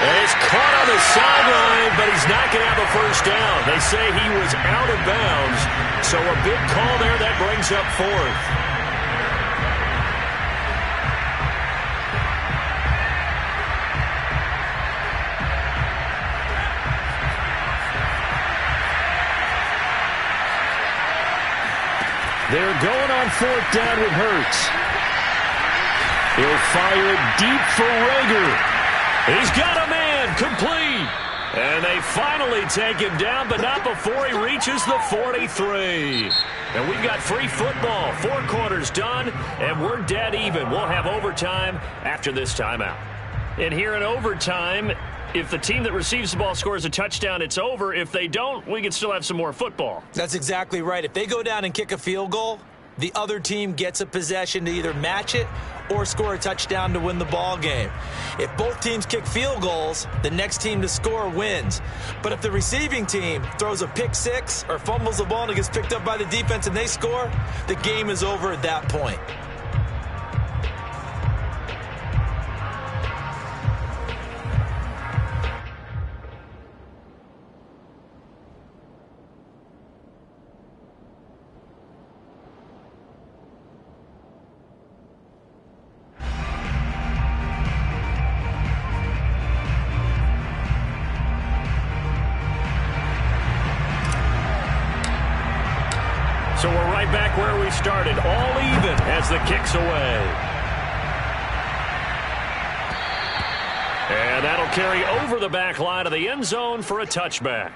And he's caught on the sideline, but he's not going to have a first down. They say he was out of bounds. So a big call there that brings up 4th. They're going on 4th down with Hurts. He'll fire deep for Rager. He's got a man, complete. And they finally take him down, but not before he reaches the 43. And we've got free football. 4 quarters done, and we're dead even. We'll have overtime after this timeout. And here in overtime, if the team that receives the ball scores a touchdown, it's over. If they don't, we can still have some more football. That's exactly right. If they go down and kick a field goal, the other team gets a possession to either match it or score a touchdown to win the ball game. If both teams kick field goals, the next team to score wins. But if the receiving team throws a pick six or fumbles the ball and it gets picked up by the defense and they score, the game is over at that point. So we're right back where we started, all even as the kick's away. And that'll carry over the back line of the end zone for a touchback.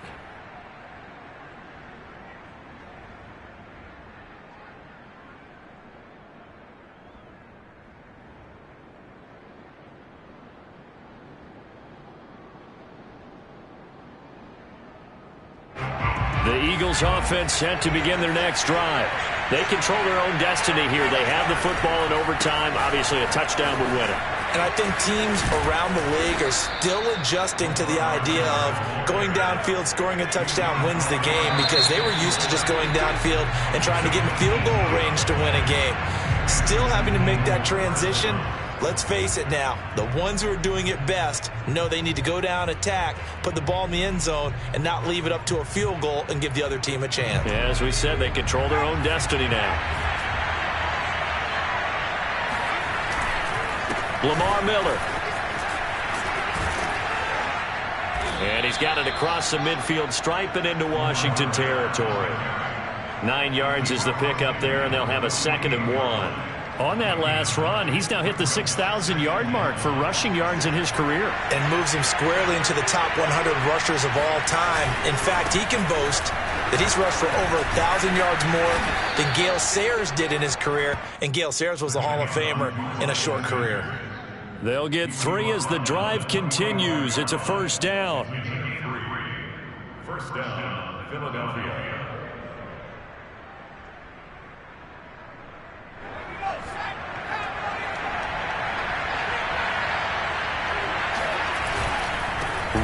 The Eagles offense set to begin their next drive. They control their own destiny here. They have the football in overtime. Obviously, a touchdown would win it. And I think teams around the league are still adjusting to the idea of going downfield, scoring a touchdown wins the game, because they were used to just going downfield and trying to get in field goal range to win a game. Still having to make that transition. Let's face it now, the ones who are doing it best know they need to go down, attack, put the ball in the end zone, and not leave it up to a field goal and give the other team a chance. Yeah, as we said, they control their own destiny now. Lamar Miller. And he's got it across the midfield stripe and into Washington territory. 9 yards is the pickup there, and they'll have a 2nd and 1. On that last run, he's now hit the 6,000-yard mark for rushing yards in his career. And moves him squarely into the top 100 rushers of all time. In fact, he can boast that he's rushed for over 1,000 yards more than Gale Sayers did in his career. And Gale Sayers was a Hall of Famer in a short career. They'll get 3 as the drive continues. It's a first down. First down, Philadelphia.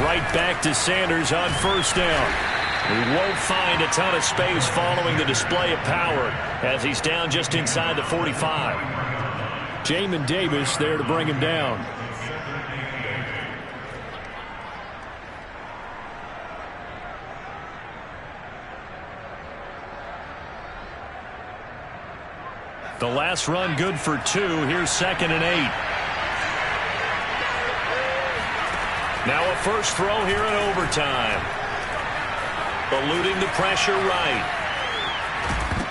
Right back to Sanders on first down. He won't find a ton of space following the display of power as he's down just inside the 45. Jamin Davis there to bring him down. The last run good for 2. Here's 2nd and 8. Now a first throw here in overtime. Eluding the pressure right.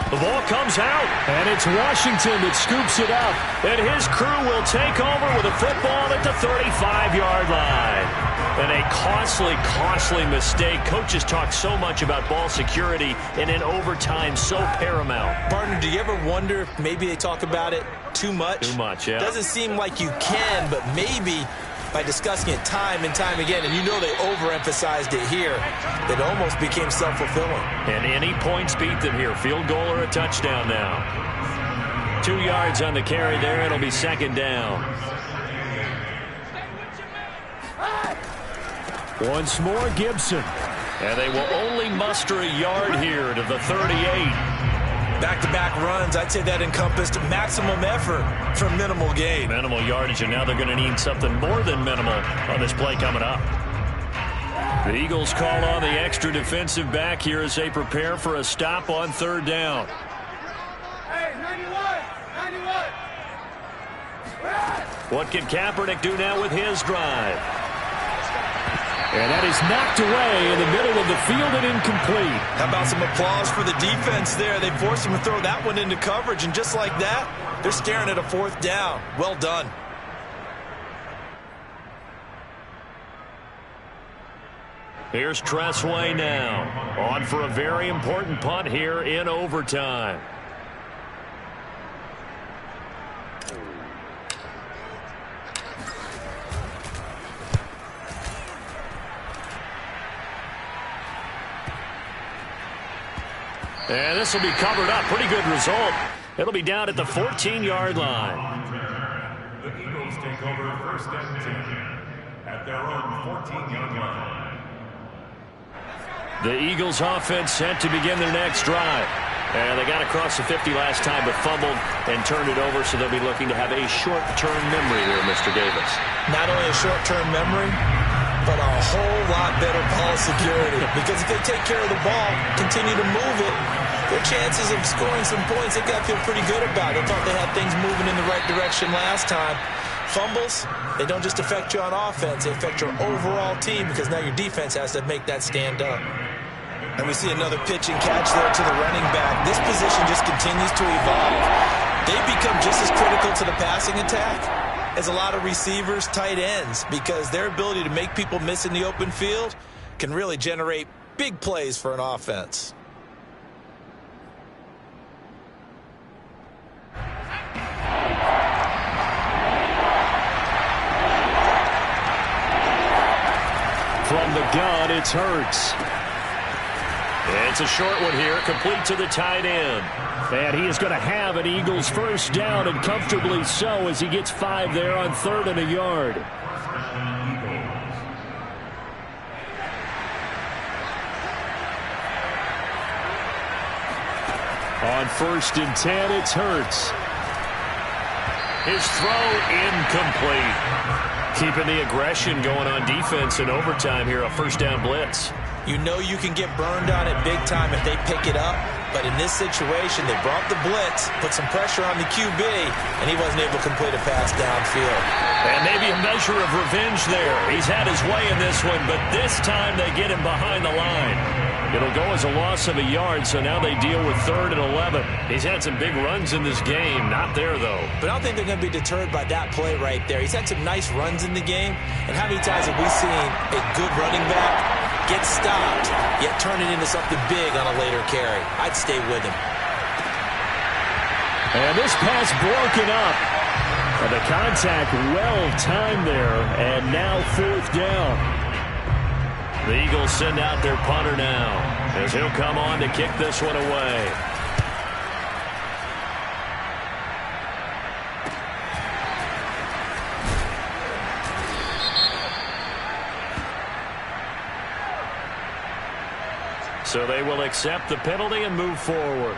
The ball comes out, and it's Washington that scoops it up. And his crew will take over with a football at the 35-yard line. And a costly mistake. Coaches talk so much about ball security, and in overtime, so paramount. Partner, do you ever wonder if maybe they talk about it too much? Too much, yeah. Doesn't seem like you can, but maybe by discussing it time and time again, and you know they overemphasized it here, it almost became self-fulfilling. And any points beat them here. Field goal or a touchdown now. 2 yards on the carry there. It'll be 2nd down. Once more, Gibson. And they will only muster a yard here to the 38. Back-to-back runs, I'd say that encompassed maximum effort for minimal gain. Minimal yardage, and now they're going to need something more than minimal on this play coming up. The Eagles call on the extra defensive back here as they prepare for a stop on 3rd down. Hey, 91! What can Kaepernick do now with his drive? And that is knocked away in the middle of the field and incomplete. How about some applause for the defense there? They forced him to throw that one into coverage, and just like that, they're staring at a 4th down. Well done. Here's Tressway now, on for a very important punt here in overtime. And this will be covered up. Pretty good result. It'll be down at the 14-yard line. The Eagles take over 1st and 10 at their own 14-yard line. The Eagles offense set to begin their next drive. And they got across the 50 last time but fumbled and turned it over, so they'll be looking to have a short-term memory here, Mr. Davis. Not only a short-term memory, but a whole lot better ball security. Because if they take care of the ball, continue to move it, their chances of scoring some points, they got to feel pretty good about it. They thought they had things moving in the right direction last time. Fumbles, they don't just affect you on offense, they affect your overall team because now your defense has to make that stand up. And we see another pitch and catch there to the running back. This position just continues to evolve. They become just as critical to the passing attack as a lot of receivers, tight ends, because their ability to make people miss in the open field can really generate big plays for an offense. From the gun, it's Hurts. It's a short one here, complete to the tight end. And he is going to have an Eagles 1st down, and comfortably so, as he gets 5 there on 3rd and a yard. On 1st and 10, it's Hurts. His throw incomplete. Keeping the aggression going on defense in overtime here, a 1st down blitz. You know you can get burned on it big time if they pick it up. But in this situation, they brought the blitz, put some pressure on the QB, and he wasn't able to complete a pass downfield. And maybe a measure of revenge there. He's had his way in this one, but this time they get him behind the line. It'll go as a loss of a yard, so now they deal with 3rd and 11. He's had some big runs in this game. Not there, though. But I don't think they're going to be deterred by that play right there. He's had some nice runs in the game. And how many times have we seen a good running back get stopped, yet turn it into something big on a later carry? I'd stay with him. And this pass broken up. And the contact well-timed there. And now 4th down. The Eagles send out their punter now, as he'll come on to kick this one away. So they will accept the penalty and move forward.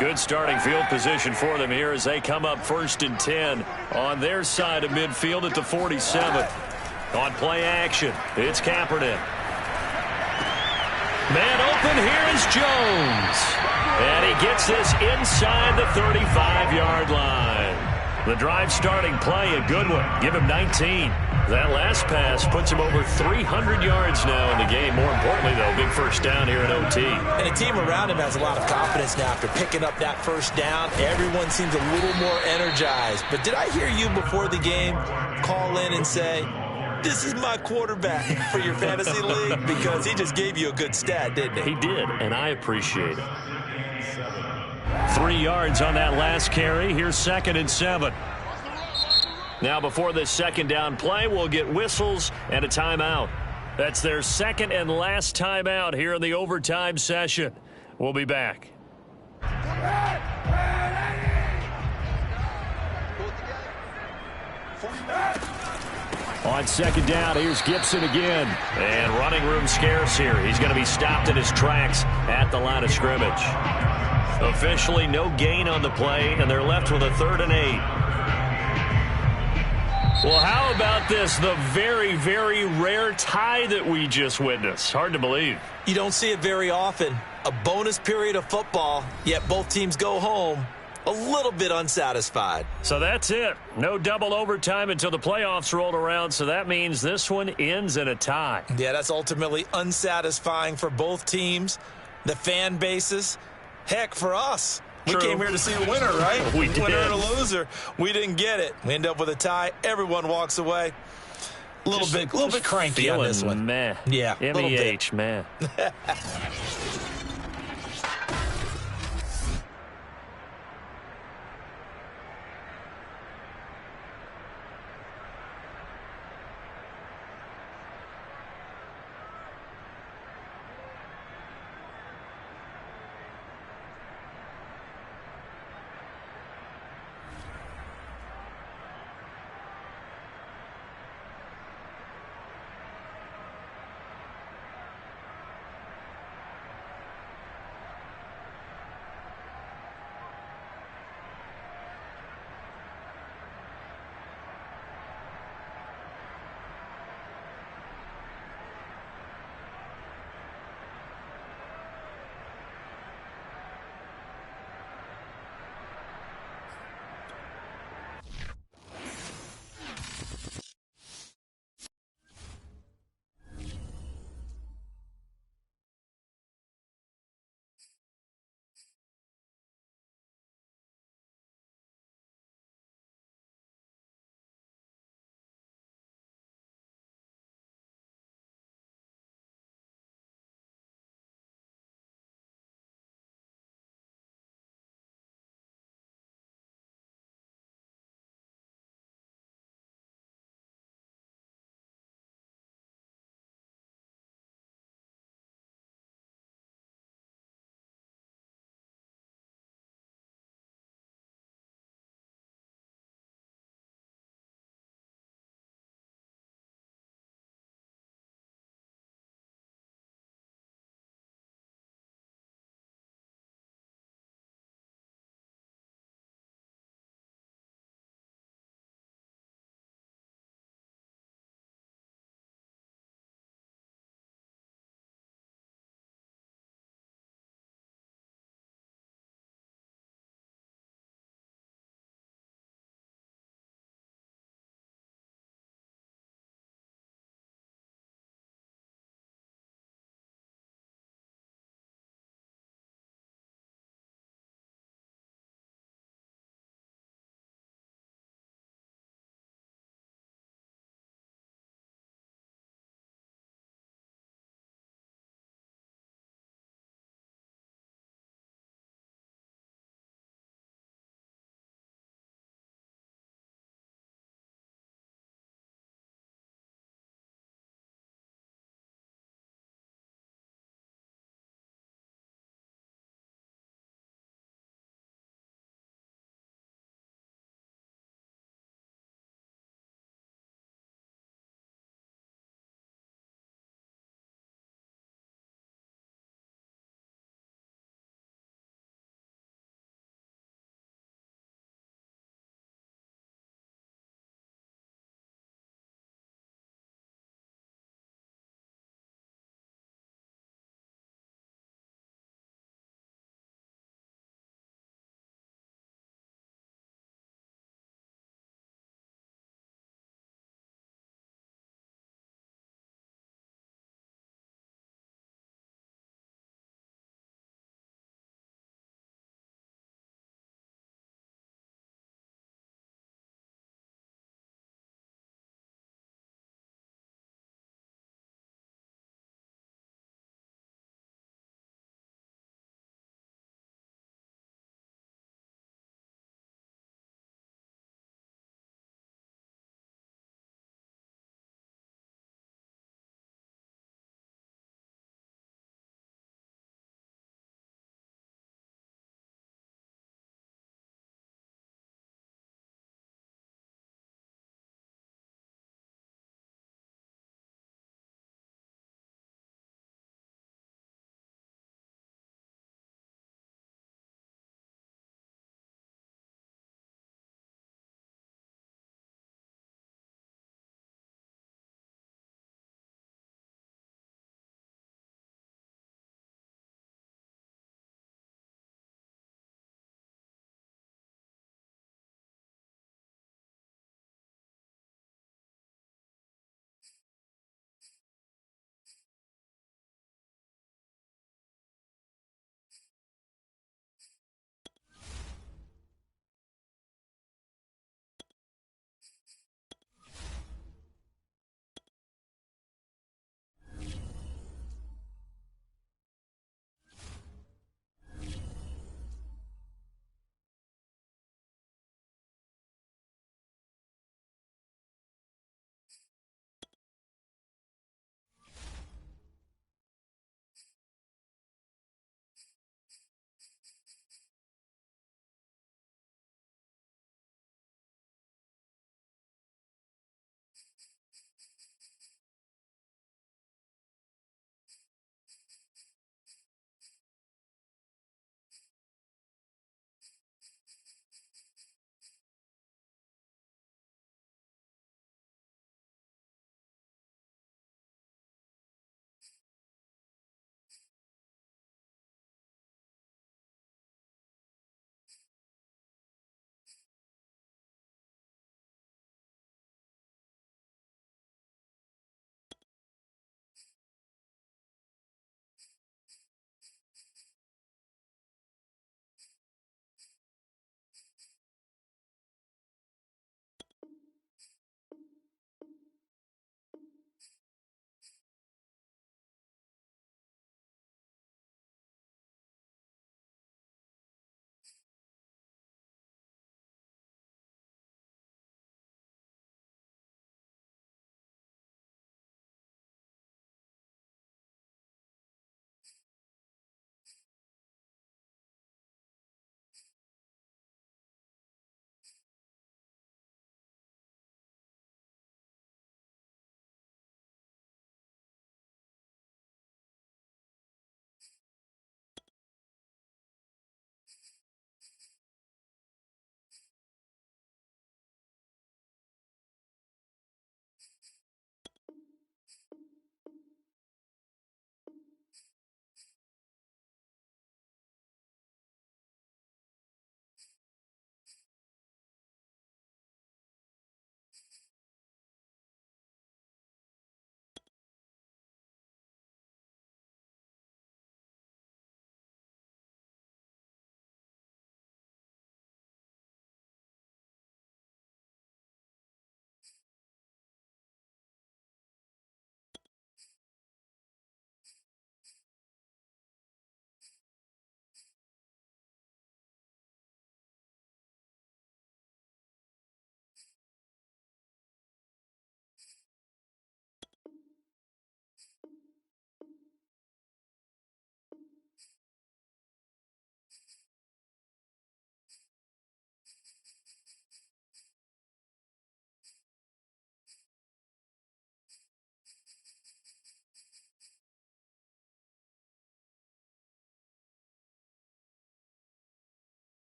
Good starting field position for them here as they come up 1st and 10 on their side of midfield at the 47. On play action, it's Kaepernick. Man open, here is Jones. And he gets this inside the 35-yard line. The drive starting play, a good one. Give him 19. That last pass puts him over 300 yards now in the game. More importantly, though, big first down here in OT. And the team around him has a lot of confidence now after picking up that first down. Everyone seems a little more energized. But did I hear you before the game call in and say, this is my quarterback for your fantasy league? Because he just gave you a good stat, didn't he? He did, and I appreciate it. 3 yards on that last carry. Here's 2nd and 7. Now before this second down play, we'll get whistles and a timeout. That's their second and last timeout here in the overtime session. We'll be back. On second down, here's Gibson again. And running room scarce here. He's going to be stopped in his tracks at the line of scrimmage. Officially no gain on the play, and they're left with a 3rd and 8. Well, how about this? The very, very rare tie that we just witnessed. Hard to believe. You don't see it very often. A bonus period of football, yet both teams go home a little bit unsatisfied. So that's it. No double overtime until the playoffs rolled around, so that means this one ends in a tie. Yeah, that's ultimately unsatisfying for both teams, the fan bases. Heck, for us. We came here to see a winner, right? We did. Winner and a loser. We didn't get it. We end up with a tie. Everyone walks away. A little bit cranky on this one. Meh. Yeah, MEH, man.